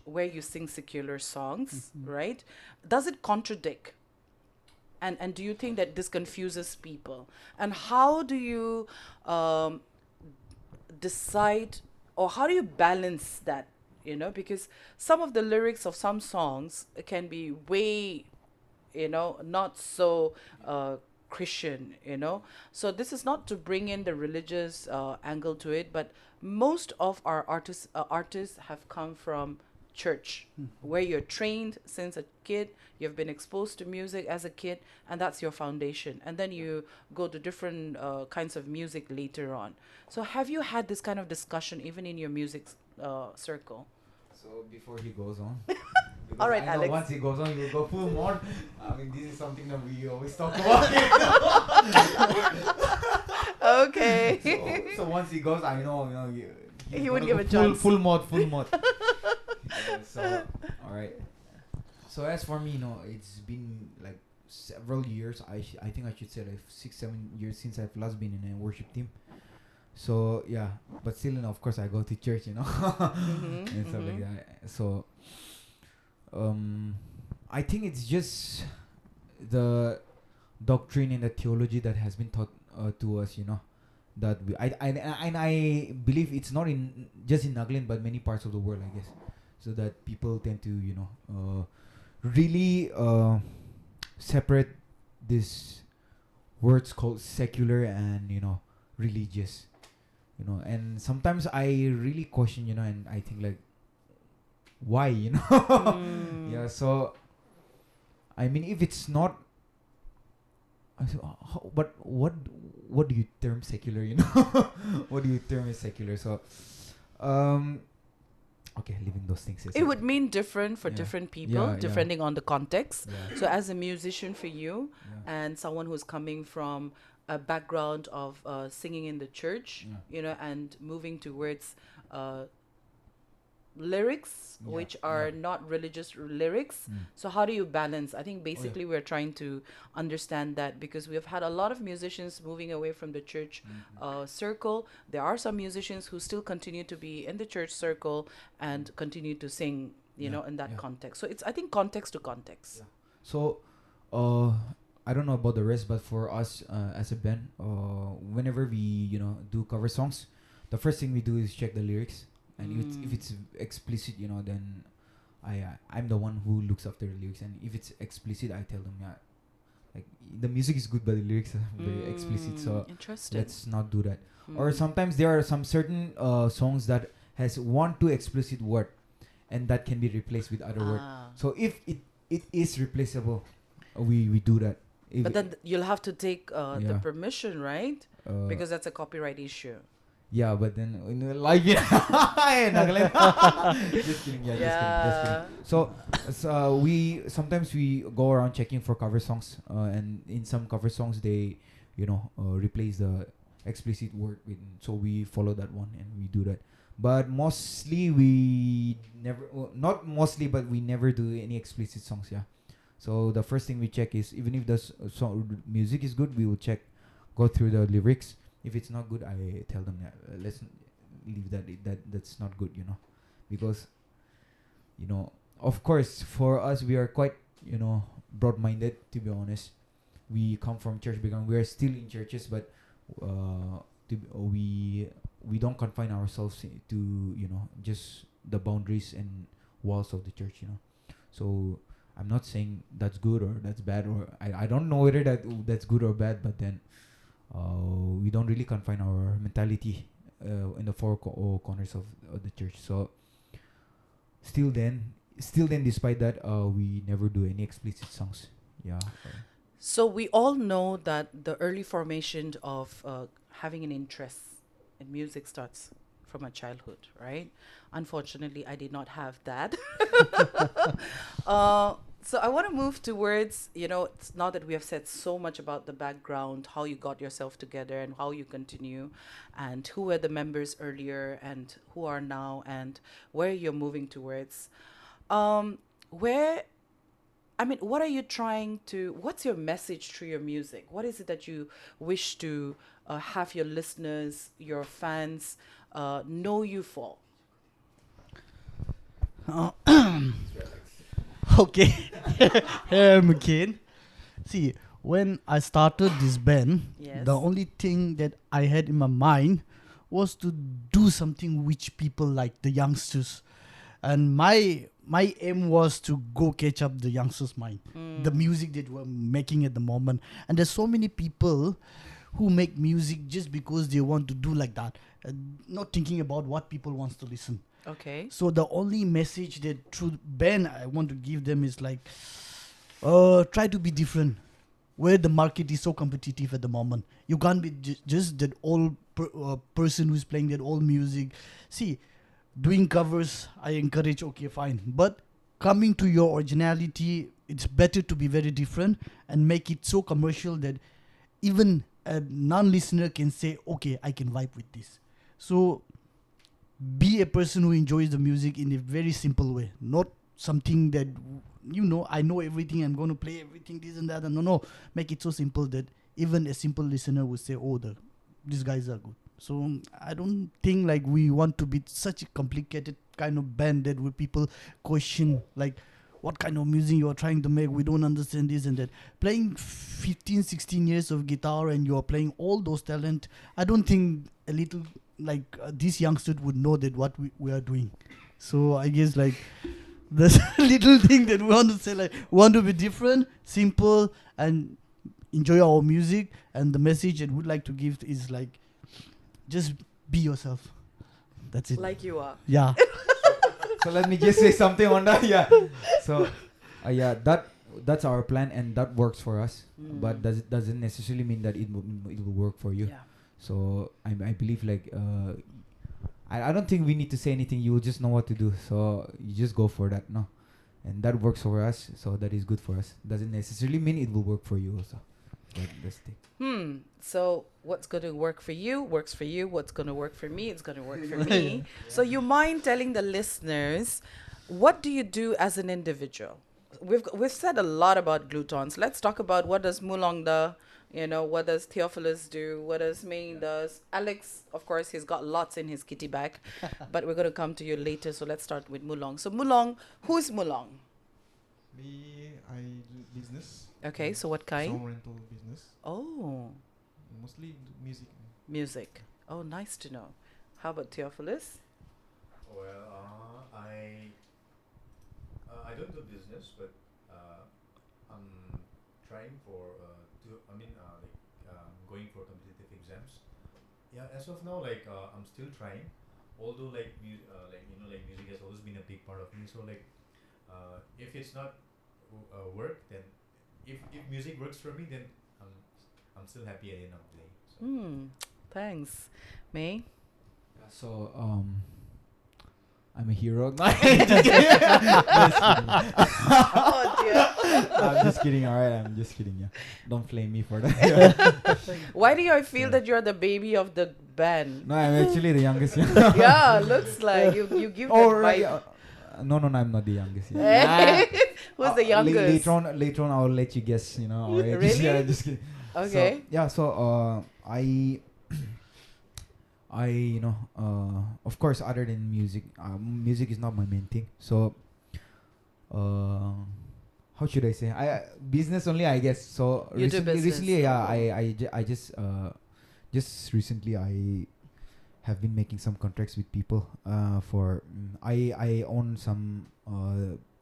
where you sing secular songs, right? Does it contradict? And do you think that this confuses people? And how do you decide, or how do you balance that? Because some of the lyrics of some songs can be way, not so Christian, So this is not to bring in the religious angle to it, but most of our artists have come from church, where you're trained since a kid, you've been exposed to music as a kid, and that's your foundation. And then you go to different kinds of music later on. So have you had this kind of discussion even in your music circle? So before he goes on, All right, I know Alex. once he goes on, you'll go full mod. I mean, this is something that we always talk about. Okay. So once he goes, I know, he's He would gonna give go a chance. full mod. So all right. So as for me, it's been like several years. I think I should say like 6-7 years since I've last been in a worship team. So yeah, but still, of course, I go to church, and stuff like that. So I think it's just the doctrine and the theology that has been taught to us, that I believe it's not in just in Nagaland, but many parts of the world, I guess. So that people tend to, really separate these words called secular and religious, and sometimes I really question, and I think like, why, yeah. So I mean, if it's not, but what do you term secular, what do you term as secular? So okay, leaving those things aside. It would mean different for Yeah. different people, Yeah. depending on the context. Yeah. So as a musician for you, Yeah. and someone who's coming from a background of singing in the church, Yeah. and moving towards lyrics, Yeah, which are yeah. not religious lyrics. Mm. So how do you balance? I think basically we're trying to understand that, because we have had a lot of musicians moving away from the church circle. There are some musicians who still continue to be in the church circle and continue to sing, Yeah, in that yeah. context. So it's, I think, context to context. Yeah. So I don't know about the rest, but for us as a band, whenever we do cover songs, the first thing we do is check the lyrics, and if it's explicit, then I'm the one who looks after the lyrics, and if it's explicit, I tell them, yeah, like the music is good, but the lyrics are very explicit, so Interesting. let's not do that. Or sometimes there are some certain songs that has 1-2 explicit word, and that can be replaced with other word. So if it is replaceable, we do that. If But then you'll have to take the Yeah. permission, right? uh, Because that's a copyright issue. yeah, but then in the live, Nagaland. Just kidding, just kidding. So we sometimes we go around checking for cover songs, and in some cover songs they, replace the explicit word with. So we follow that one and we do that. But mostly we never, well, not mostly, but we never do any explicit songs. Yeah. So the first thing we check is, even if the song music is good, we will check, go through the lyrics. If it's not good, I tell them that let's leave that. That's not good, because of course, for us, we are quite broad-minded. To be honest, we come from church background. We are still in churches, but we don't confine ourselves to just the boundaries and walls of the church. So I'm not saying that's good or that's bad, or I don't know whether that's good or bad, but then we don't really confine our mentality in the four corners of the church. So still then, despite that, we never do any explicit songs. Yeah. So we all know that the early formation of having an interest in music starts from a childhood, right? Unfortunately, I did not have that. So I want to move towards, it's now that we have said so much about the background, how you got yourself together and how you continue, and who were the members earlier and who are now, and where you're moving towards. Where what are you what's your message through your music? What is it that you wish to have your listeners, your fans, know you for? Okay. Here I'm again. See, when I started this band, Yes. the only thing that I had in my mind was to do something which people like, the youngsters. And my aim was to go catch up the youngsters' mind, the music that we're making at the moment. And there's so many people who make music just because they want to do like that, not thinking about what people wants to listen. Okay. So the only message that through band I want to give them is like, try to be different. Where the market is so competitive at the moment, you can't be just that old person who's playing that old music. See, doing covers, I encourage, okay, fine. But coming to your originality, it's better to be very different and make it so commercial that even a non-listener can say, okay, I can vibe with this. So be a person who enjoys the music in a very simple way, not something that, I know everything, I'm going to play everything, this and that. No, make it so simple that even a simple listener would say, oh, these guys are good. So I don't think like we want to be such a complicated kind of band that where people question like what kind of music you are trying to make. We don't understand this and that. Playing 15, 16 years of guitar and you are playing all those talent, I don't think a little like this youngster would know that what we are doing. So I guess like there's a little thing that we want to say, like we want to be different, simple, and enjoy our music. And the message that we'd like to give is like, just be yourself. That's it. Like you are. Yeah. So let me just say something on that. Yeah. So, that's our plan and that works for us. But doesn't necessarily mean that it will work for you. Yeah. So I believe like I don't think we need to say anything. You will just know what to do. So you just go for that, no, and that works for us. So that is good for us. Doesn't necessarily mean it will work for you also. That's the thing. So what's going to work for you works for you. What's going to work for me, it's going to work for me. So you mind telling the listeners, what do you do as an individual? We've said a lot about Gluttones. Let's talk about what does Mulong do. What does Theophilus do? What does Main does? Alex, of course, he's got lots in his kitty bag, but we're going to come to you later. So let's start with Mulong. So Mulong, who's Mulong? Me, I do business. Okay, so what kind? Song rental business. Oh, Mostly music. music. Oh, nice to know. How about Theophilus? Well, I don't do business, but I'm trying for going for competitive exams. Yeah, as of now, I'm still trying. Although music has always been a big part of me. So if it's not work, then if music works for me, then I'm still happy at the end of the day. So. Thanks. May? So I'm a hero. Oh dear. I'm just kidding. All right, I'm just kidding. Yeah, don't flame me for that. Why do I feel that you're the baby of the band? No, I'm actually the youngest. Yeah, looks like you give Oh that right. vibe. No, I'm not the youngest. Who's the youngest? Later on, I'll let you guess. You know. All right. Really? Yeah, just kidding. Okay. So, yeah. So I of course, other than music, music is not my main thing. So, how should I say? Business only, I guess. So You do business. recently, yeah, I just recently I have been making some contracts with people. I own some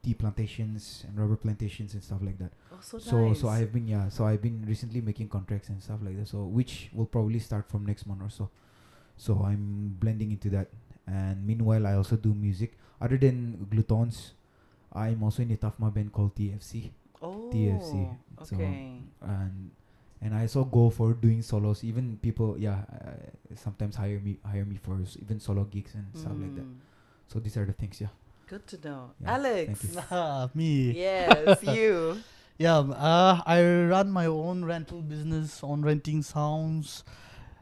tea plantations and rubber plantations and stuff like that. Oh, so So nice. I've been recently making contracts and stuff like that. So which will probably start from next month or so. So I'm blending into that. And meanwhile, I also do music. Other than Gluttones, I'm also in a TaFMA band called TFC. Oh, TFC. So, okay. and I also go for doing solos. Even people, sometimes hire me for even solo gigs and stuff like that. Mm, So these are the things. Yeah. Good to know. Yeah, Alex. thank you. Me. Yes, you. Yeah, I run my own rental business on renting sounds.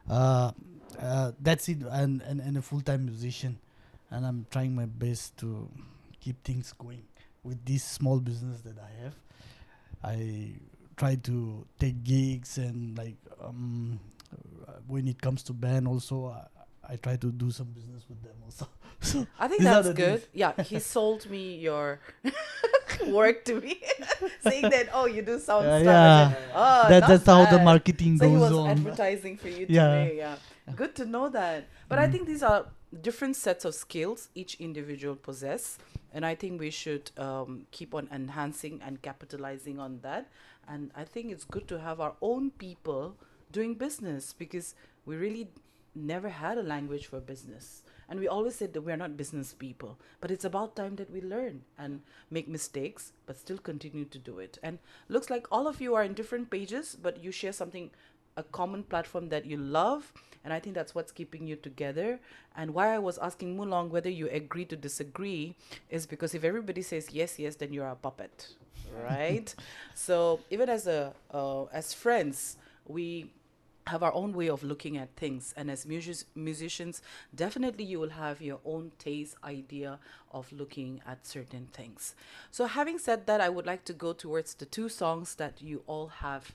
That's it, and a full-time musician, and I'm trying my best to keep things going with this small business that I have. I try to take gigs and when it comes to band also, I try to do some business with them also. So I think these are that's the good. things. Yeah, he sold me your work to me, saying that, oh, you do sound stuff. I Yeah. said, oh, That's how the bad. marketing So he goes was on. advertising for you Yeah. today. Yeah, good to know that. But I think these are different sets of skills each individual possess, and I think we should keep on enhancing and capitalizing on that. And I think it's good to have our own people doing business, because we really never had a language for business. And we always said that we're not business people, but it's about time that we learn and make mistakes, but still continue to do it. And looks like all of you are in different pages, but you share something, a common platform that you love. And I think that's what's keeping you together. And why I was asking Mulong whether you agree to disagree is because if everybody says yes, yes, then you're a puppet, right? So even as friends, we have our own way of looking at things, and as musicians, definitely you will have your own taste, idea of looking at certain things. So having said that, I would like to go towards the two songs that you all have,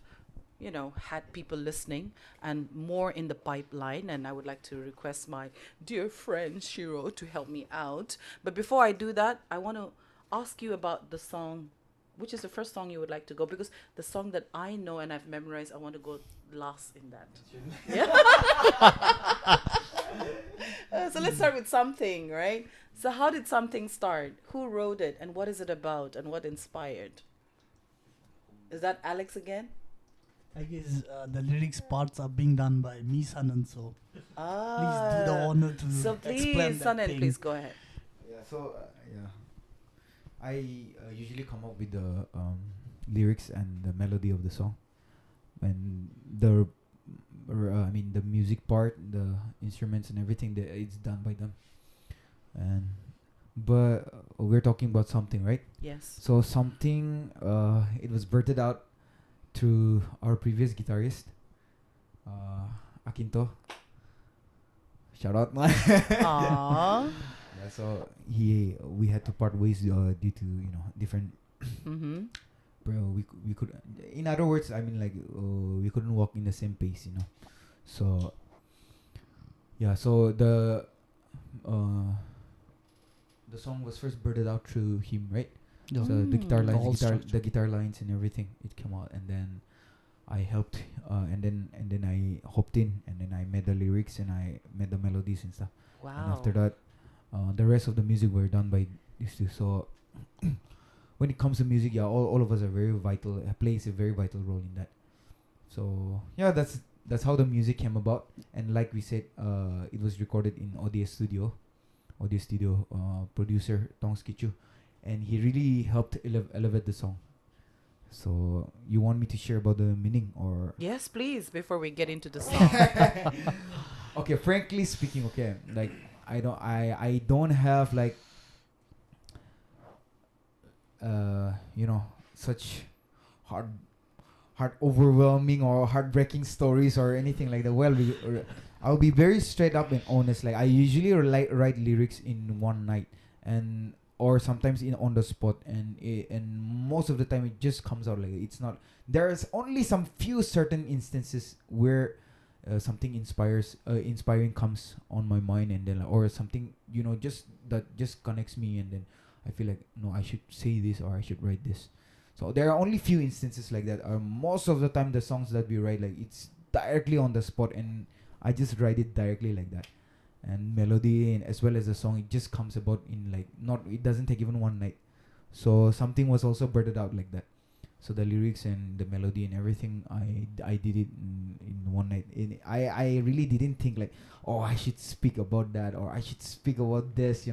had people listening and more in the pipeline, and I would like to request my dear friend Shiro to help me out. But before I do that, I want to ask you about the song. Which is the first song you would like to go? Because the song that I know and I've memorized, I want to go last in that. Yeah. So let's start with Something, right? So how did Something start? Who wrote it, and what is it about, and what inspired? Is that Alex again? I guess the lyrics parts are being done by me, Sanan. So please do the Ah. honor to So explain please, that Sanan, thing. please go ahead. Yeah. So I usually come up with the lyrics and the melody of the song, and the music part, the instruments and everything. It's done by them. But we're talking about Something, right? Yes. So Something, it was birthed out through our previous guitarist, Akinto. Shout out. Aww. Yeah, so we had to part ways due to different. Mm-hmm. Bro, we could, in other words, we couldn't walk in the same pace, So yeah, so the song was first birthed out through him, right? Yeah. So the guitar The whole lines, structure. the guitar lines and everything, it came out, and then I helped, and then I hopped in, and then I made the lyrics and I made the melodies and stuff. Wow. And after that, the rest of the music were done by these two. So when it comes to music, yeah, all of us are very vital. Plays a very vital role in that. So yeah, that's how the music came about. And like we said, it was recorded in Audio Studio. Producer Tong Skichu, and he really helped elevate the song. So you want me to share about the meaning, or? Yes, please, before we get into the song. Okay, frankly speaking, okay, like I don't have like such hard heart overwhelming or heartbreaking stories or anything like that. Well, I'll be very straight up and honest. Like I usually write lyrics in one night, and or sometimes in on the spot, and most of the time it just comes out like it's not. There's only some few certain instances where something inspiring comes on my mind, and then or something just that just connects me, and then I feel like no, I should say this or I should write this. So there are only few instances like that. Most of the time, the songs that we write, like it's directly on the spot, and I just write it directly like that. And melody and as well as the song, it just comes about in like not. It doesn't take even one night. So something was also blurted out like that. So the lyrics and the melody and everything, I did it in one night. I really didn't think like, oh, I should speak about that or I should speak about this,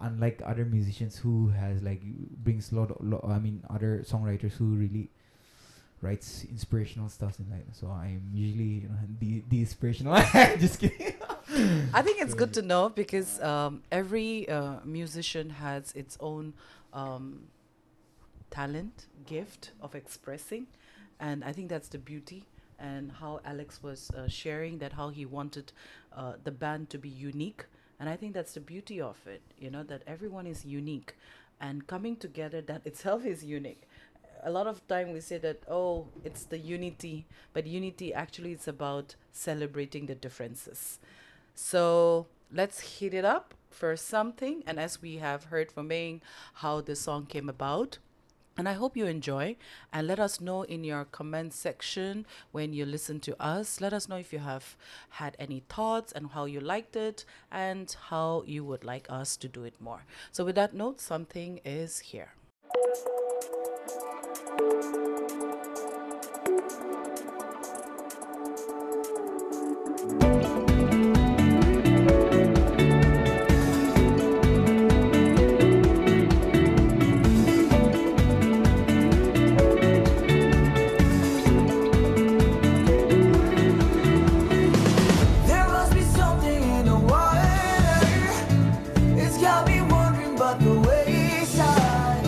Unlike other musicians who has like brings other songwriters who really writes inspirational stuff in like. So I'm usually the inspirational. Just kidding. I think it's good to know because every musician has its own talent, gift of expressing, and I think that's the beauty. And how Alex was sharing that how he wanted the band to be unique, and I think that's the beauty of it. That everyone is unique, and coming together that itself is unique. A lot of time we say that it's the unity, but unity actually is about celebrating the differences. So let's hit it up for something, and as we have heard from Ming how the song came about. And I hope you enjoy, and let us know in your comment section when you listen to us. Let us know if you have had any thoughts and how you liked it and how you would like us to do it more. So with that note, something is here. There must be something in the water. It's got me wondering about the wayside.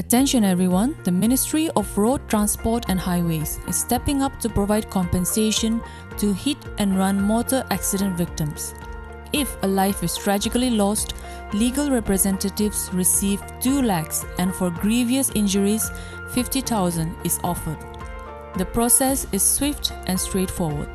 Attention everyone, the Ministry of Road Transport and Highways is stepping up to provide compensation to hit and run motor accident victims. If a life is tragically lost, legal representatives receive 2 lakhs and for grievous injuries, 50,000 is offered. The process is swift and straightforward.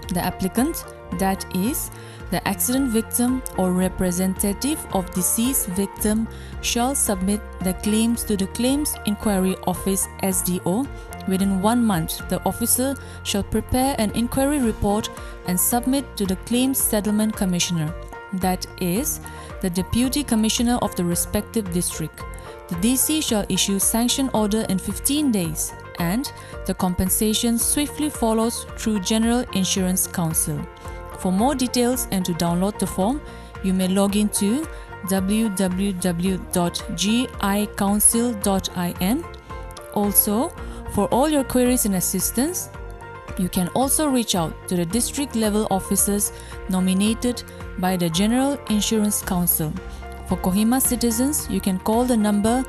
The applicant, that is, the accident victim or representative of deceased victim, shall submit the claims to the Claims Inquiry Office SDO. Within 1 month, the officer shall prepare an inquiry report and submit to the Claims Settlement Commissioner, that is, the Deputy Commissioner of the respective district. The DC shall issue sanction order in 15 days, and the compensation swiftly follows through General Insurance Council. For more details and to download the form, you may log into www.gicouncil.in. Also, for all your queries and assistance, you can also reach out to the district level officers nominated by the General Insurance Council. For Kohima citizens, you can call the number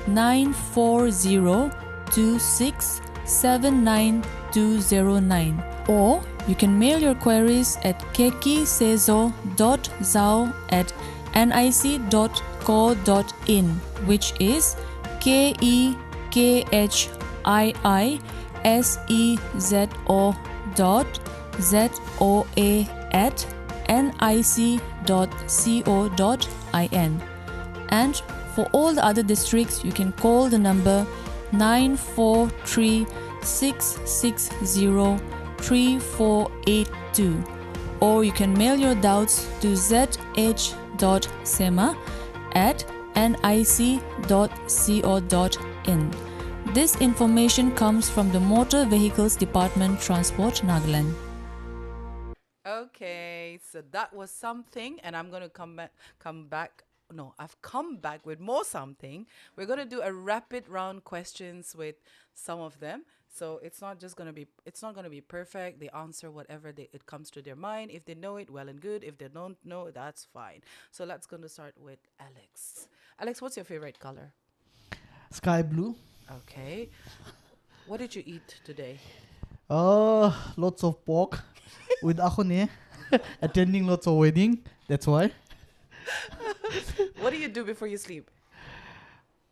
940267929, or you can mail your queries at kekisezo.zao@nic.co.in, which is KEKIISEZO.ZOA@nic.co.in. And for all the other districts, you can call the number 943-660-3482, or you can mail your doubts to zh.sema@nic.co.in. This information comes from the Motor Vehicles Department, Transport, Nagaland. Okay, so that was something, and I'm going to come back. No, I've come back with more something. We're going to do a rapid round questions with some of them. So it's not going to be perfect. They answer whatever it comes to their mind. If they know it, well and good. If they don't know, that's fine. So let's going to start with Alex. Alex, what's your favorite color? Sky blue. Okay. What did you eat today? Lots of pork with akone. Attending lots of wedding. That's why. What do you do before you sleep?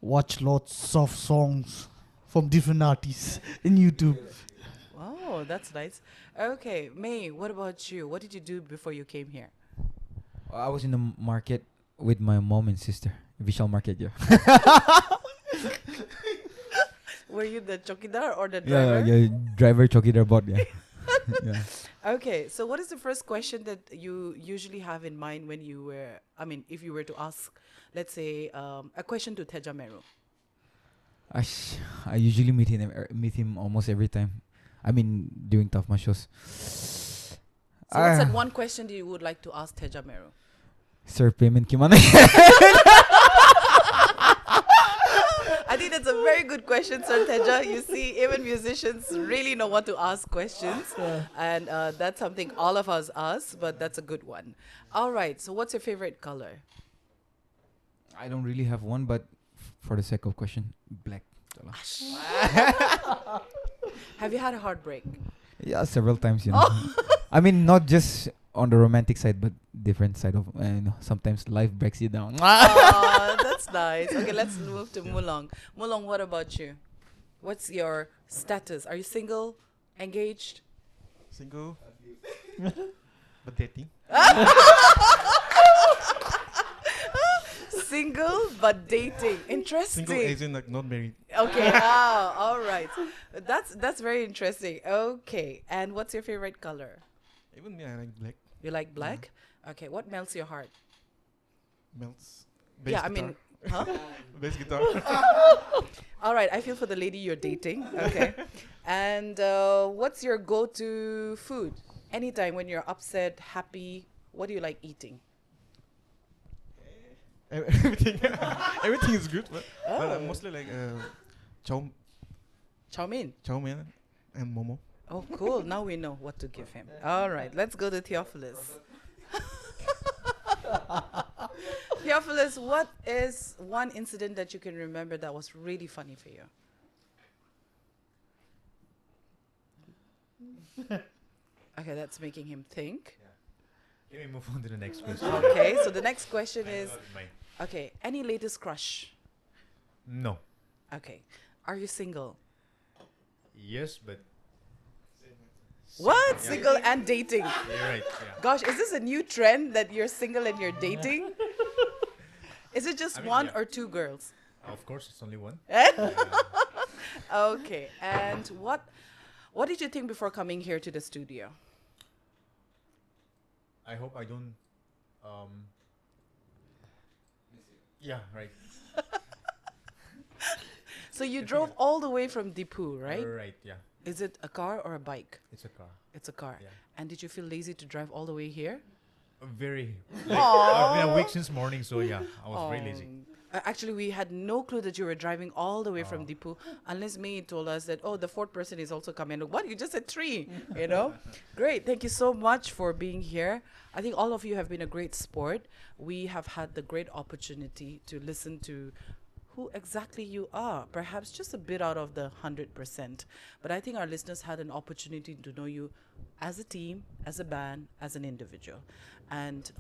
Watch lots of songs from different artists in YouTube. Oh, that's nice. Okay, May, what about you? What did you do before you came here? I was in the market with my mom and sister. Vishal Market, yeah. Were you the chokidar or the driver? Yeah, driver chokidar bot, yeah. Yeah. Okay, so what is the first question that you usually have in mind when if you were to ask, let's say, a question to Teja Meru? I usually meet him almost every time. I mean, during TaFMA shows. So what's that one question that you would like to ask Teja Meru? Sir, payment kimana? I think that's a very good question, Sir Teja. You see, even musicians really know what to ask questions. And that's something all of us ask, but that's a good one. All right, so what's your favorite color? I don't really have one, but for the sake of question, black. Have you had a heartbreak? Yeah, several times, you know. I mean, not just on the romantic side, but different side of, sometimes life breaks you down. Oh, that's nice. Okay, let's move to Mulong. Mulong, what about you? What's your status? Are you single? Engaged? Single. But dating. Single but dating. Interesting. Single as in like not married. Okay. All right. That's very interesting. Okay. And what's your favorite color? Even me, I like black. You like black? Okay. What melts your heart? Melts. Bass Yeah, guitar. huh? Bass guitar. All right. I feel for the lady you're dating. Okay. And what's your go-to food? Anytime when you're upset, happy, what do you like eating? Everything. Everything is good, but I'm mostly like chow Chow mein. mein and momo. Oh, cool. Now we know what to give him. All right. Let's go to Theophilus. Theophilus, what is one incident that you can remember that was really funny for you? Okay, that's making him think. Can we move on to the next question? Okay, so the next question I is, got mine. okay, any latest crush? No. Okay. Are you single? Yes, but What? Yeah. Single and dating? you're right. Yeah. Gosh, is this a new trend that you're single and you're dating? Is it just I mean, one yeah. or two girls? Of course, it's only one. Okay. And what did you think before coming here to the studio? I hope I don't. Yeah, right. So you drove all the way from Dipu, right? Right. Yeah. Is it a car or a bike? It's a car. It's a car. Yeah. And did you feel lazy to drive all the way here? Very. Like, I've been awake since morning, so yeah, I was very lazy. Actually, we had no clue that you were driving all the way from Oh. Dipu, unless May told us that, oh, the fourth person is also coming. What? You just said three, you know? Great. Thank you so much for being here. I think all of you have been a great sport. We have had the great opportunity to listen to who exactly you are, perhaps just a bit out of the 100%. But I think our listeners had an opportunity to know you as a team, as a band, as an individual. And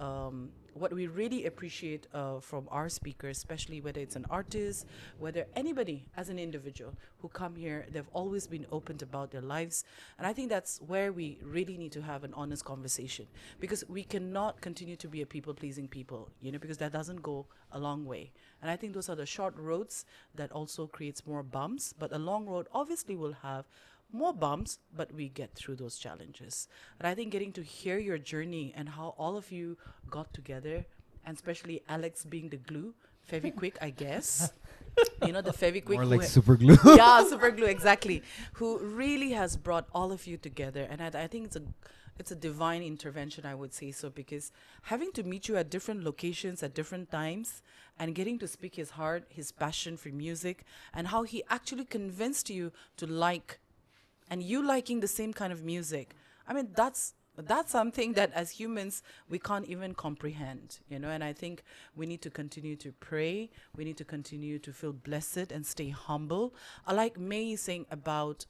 what we really appreciate from our speakers, especially whether it's an artist, whether anybody as an individual who come here, they've always been open about their lives. And I think that's where we really need to have an honest conversation, because we cannot continue to be a people-pleasing people, you know, because that doesn't go a long way. And I think those are the short roads that also creates more bumps, but a long road obviously will have more bumps, but we get through those challenges. And I think getting to hear your journey and how all of you got together, and especially Alex being the glue, Fevikwik, I guess. You know, the Fevikwik. More who like ha- super glue. yeah, super glue, exactly. Who really has brought all of you together. And I think it's a divine intervention, I would say so, because having to meet you at different locations at different times and getting to speak his heart, his passion for music, and how he actually convinced you to like, and you liking the same kind of music. I mean, that's something that as humans we can't even comprehend, you know. And I think we need to continue to pray. We need to continue to feel blessed and stay humble. I like May saying about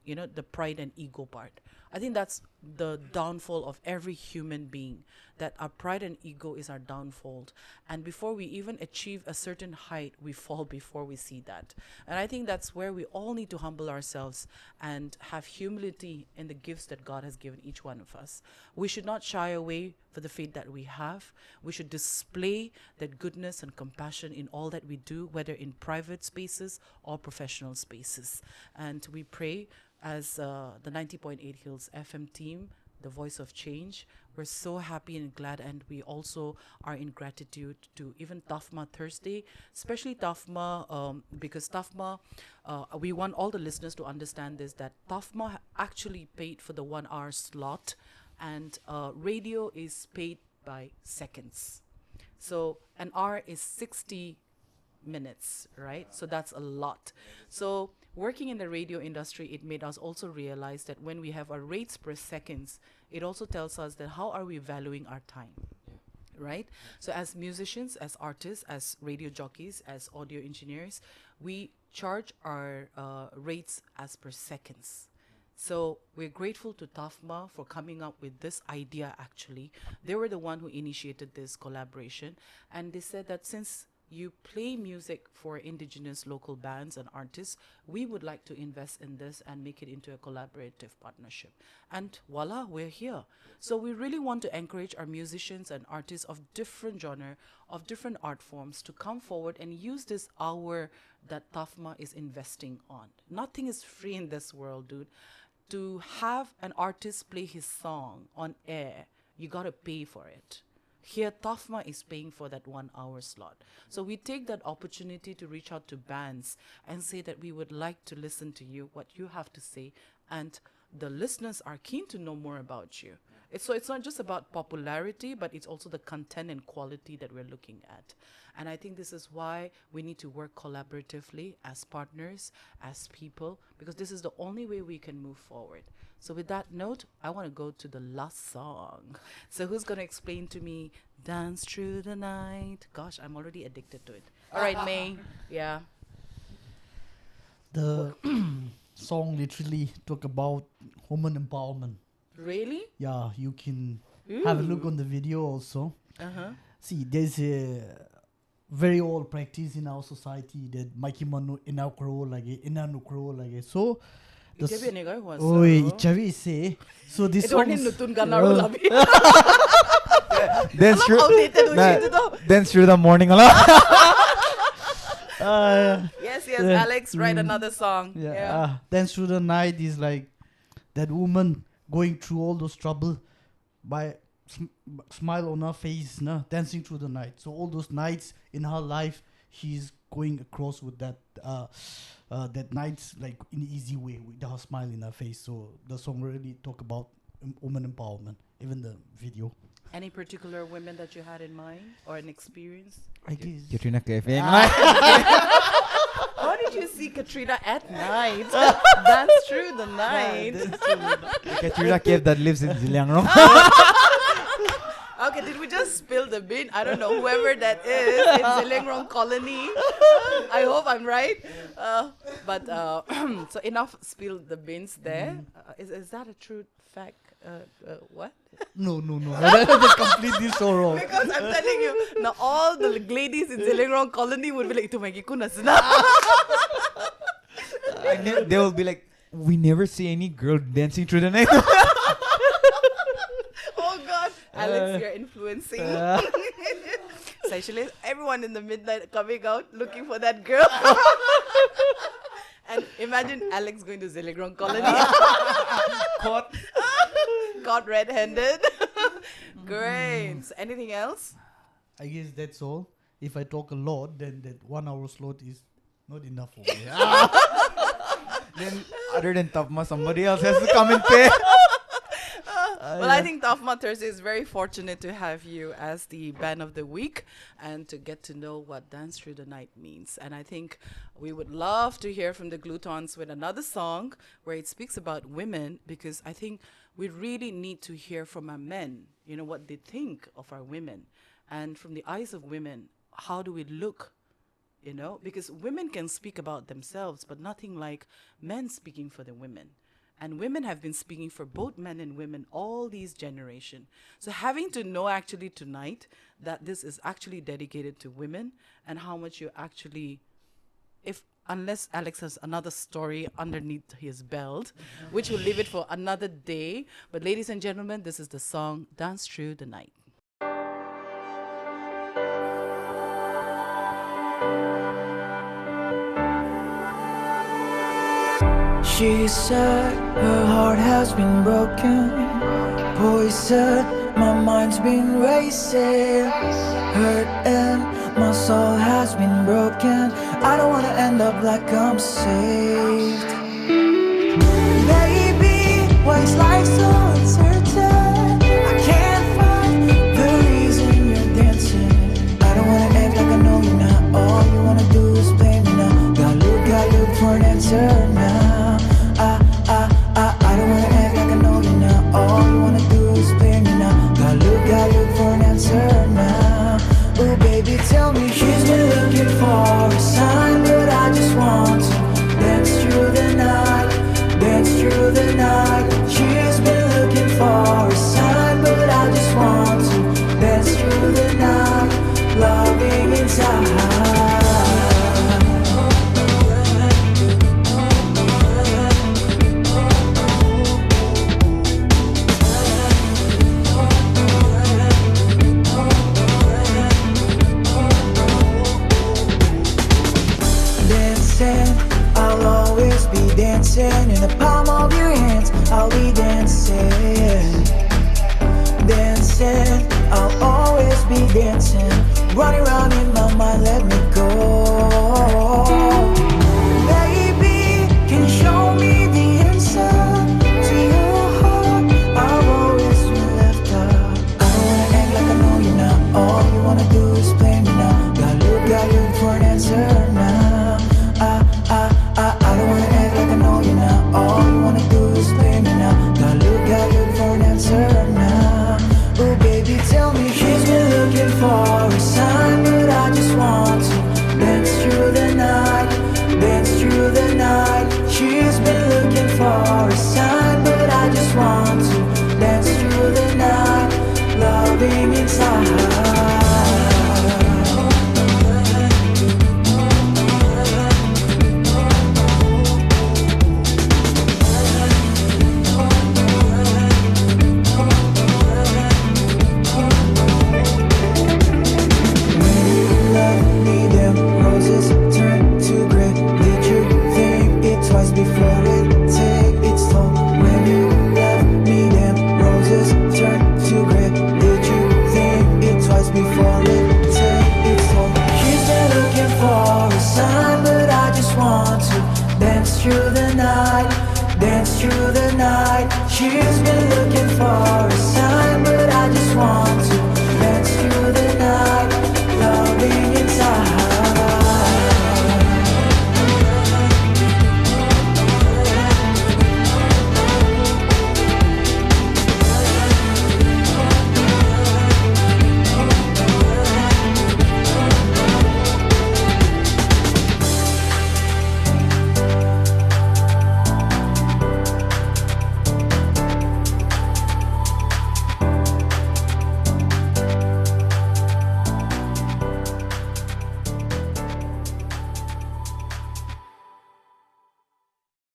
you know, the pride and ego part. I think that's the downfall of every human being, that our pride and ego is our downfall. And before we even achieve a certain height, we fall before we see that. And I think that's where we all need to humble ourselves and have humility in the gifts that God has given each one of us. We should not shy away for the faith that we have. We should display that goodness and compassion in all that we do, whether in private spaces or professional spaces. And we pray as the 90.8 Hills FM team, the voice of change. We're so happy and glad, and we also are in gratitude to even TaFMA Thursday, especially TaFMA, because TaFMA, we want all the listeners to understand this, that TaFMA actually paid for the 1 hour slot, and radio is paid by seconds. So an hour is 60 minutes, right? So that's a lot. So working in the radio industry, it made us also realize that when we have our rates per seconds, it also tells us that how are we valuing our time, right? So as musicians, as artists, as radio jockeys, as audio engineers, we charge our rates as per seconds. So we're grateful to TaFMA for coming up with this idea. Actually, they were the one who initiated this collaboration, and they said that since you play music for indigenous local bands and artists, we would like to invest in this and make it into a collaborative partnership. And voila, we're here. So we really want to encourage our musicians and artists of different genre, of different art forms, to come forward and use this hour that TaFMA is investing on. Nothing is free in this world, dude. To have an artist play his song on air, you gotta pay for it. Here, TaFMA is paying for that 1 hour slot. So we take that opportunity to reach out to bands and say that we would like to listen to you, what you have to say. And the listeners are keen to know more about you. It's not just about popularity, but it's also the content and quality that we're looking at. And I think this is why we need to work collaboratively as partners, as people, because this is the only way we can move forward. So with that note, I want to go to the last song. So who's going to explain to me Dance Through the Night? Gosh, I'm already addicted to it. All right, May. Yeah. The song literally talk about woman empowerment. Really? Yeah, you can have a look on the video also. Uh-huh. See, there's a very old practice in our society that maiki manu inakro lagi inanukro lagi. So the Chavi say so this song dance through the morning yes, Alex, write another song. Dance Through the Night is like that woman going through all those trouble by smile on her face, dancing through the night. So all those nights in her life, she's going across with that that nights like in an easy way with her smile in her face. So the song really talk about woman empowerment, even the video. Any particular women that you had in mind or an experience? I guess. Katrina Kaif. How did you see Katrina at night? Dance through the night. Katrina Kaif that lives in Ziliangrong. Okay, did we just spill the bean? I don't know, whoever that is in Ziliangrong colony. I hope I'm right. But so enough spill the beans there. Is that a true fact? What? No. That's completely so wrong. Because I'm telling you, now all the ladies in Ziliangrong colony would be like, "Itu magi kunas na." They will be like, we never see any girl dancing through the night. Oh God, Alex, you're influencing. So actually, everyone in the midnight coming out looking for that girl. And imagine Alex going to Ziliangrong colony. Caught red-handed. Great. So anything else? I guess that's all. If I talk a lot, then that 1 hour slot is not enough for me. Then other than TaFMA, somebody else has to come and pay. Well, I think TaFMA Thursday is very fortunate to have you as the band of the week and to get to know what Dance Through the Night means. And I think we would love to hear from the Gluttones with another song where it speaks about women, because I think we really need to hear from our men, what they think of our women. And from the eyes of women, how do we look? Because women can speak about themselves, but nothing like men speaking for the women. And women have been speaking for both men and women all these generations. So having to know actually tonight that this is actually dedicated to women and how much you actually, unless Alex has another story underneath his belt, which we'll leave it for another day. But ladies and gentlemen, this is the song Dance Through the Night. She said her heart has been broken. Boy said my mind's been racing. Hurt and my soul has been broken. I don't wanna end up like I'm saved. Baby, why is life so uncertain? I can't find the reason you're dancing. I don't wanna act like I know you're not. All you wanna do is play me now. Gotta look for an answer now. I don't wanna act like I know you now. All you wanna do is play me now. Gotta look for an answer now. Oh baby, tell me. She's been looking for a sign, but I just want to dance through the night, dance through the night. She's been looking for a sign, but I just want to dance through the night, loving inside. She's been looking for a sign, but I just want to dance through the night, loving inside.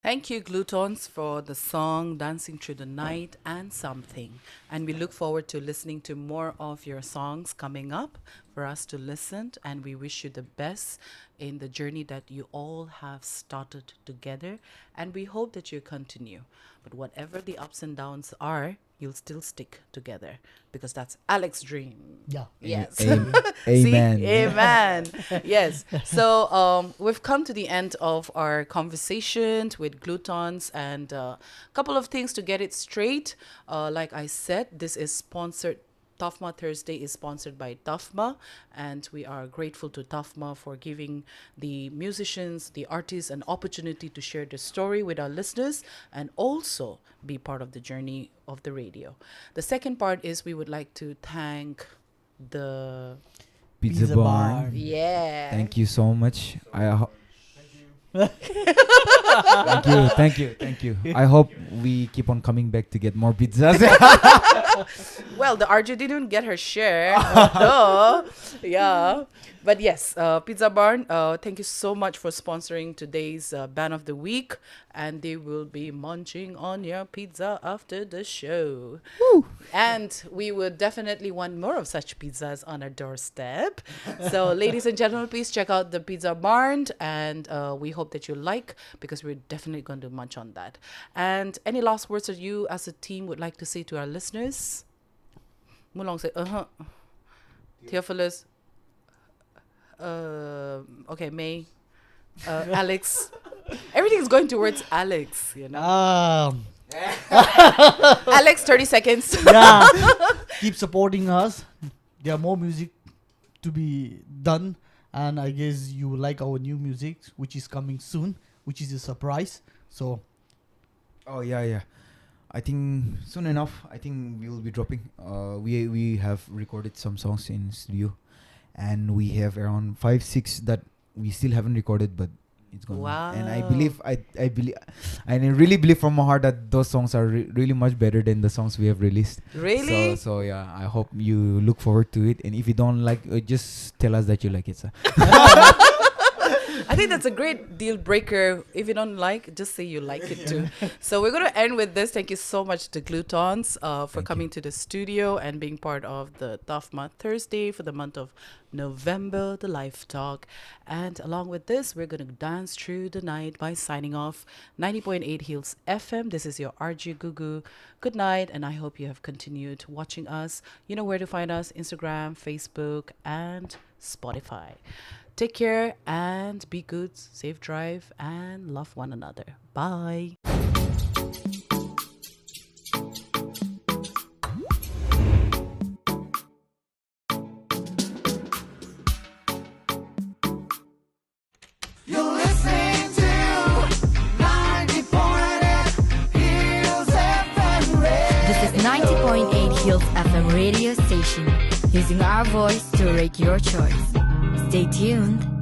Thank you, Gluttones, for the song Dancing Through the Night and Something. And we look forward to listening to more of your songs coming up for us to listen. And we wish you the best in the journey that you all have started together. And we hope that you continue. But whatever the ups and downs are, you'll still stick together because that's Alex's dream. Yeah. Yes. See? Amen. Amen. Yes. So we've come to the end of our conversation with Gluttones, and a couple of things to get it straight. Like I said, this is sponsored. TaFMA Thursday is sponsored by TaFMA, and we are grateful to TaFMA for giving the musicians, the artists, an opportunity to share the story with our listeners and also be part of the journey of the radio. The second part is we would like to thank the... Pizza Barn. Yeah. Thank you so much. Thank you. I hope we keep on coming back to get more pizzas. Well, the RJ didn't get her share. No. Yeah. But yes, Pizza Barn, thank you so much for sponsoring today's Band of the Week. And they will be munching on your pizza after the show. Woo. And we would definitely want more of such pizzas on our doorstep. So, ladies and gentlemen, please check out the Pizza Barn. And we hope that you like, because we're definitely going to munch on that. And any last words that you as a team would like to say to our listeners? Mulong say, Theophilus. Okay, May. Alex. Everything is going towards Alex, you know. Alex, 30 seconds. Yeah. Keep supporting us. There are more music to be done. And I guess you will like our new music, which is coming soon, which is a surprise. So. Oh, yeah. I think soon enough, I think we will be dropping. We have recorded some songs in studio. And we have around 5-6 that we still haven't recorded, but it's going. Wow. And I really believe from my heart that those songs are really much better than the songs we have released. Really? So yeah, I hope you look forward to it. And if you don't like, just tell us that you like it, sir. I think that's a great deal breaker. If you don't like, just say you like it too. So we're going to end with this. Thank you so much to Gluttones for coming to the studio and being part of the TaFMA Thursday for the month of November, the live talk. And along with this, we're going to dance through the night by signing off 90.8 Hills FM. This is your RG Gugu. Good night, and I hope you have continued watching us. You know where to find us: Instagram, Facebook, and Spotify. Take care and be good, safe drive, and love one another. Bye. You're listening to 90.8 Hills FM Radio. This is 90.8 Hills FM radio station, using our voice to rate your choice. Stay tuned.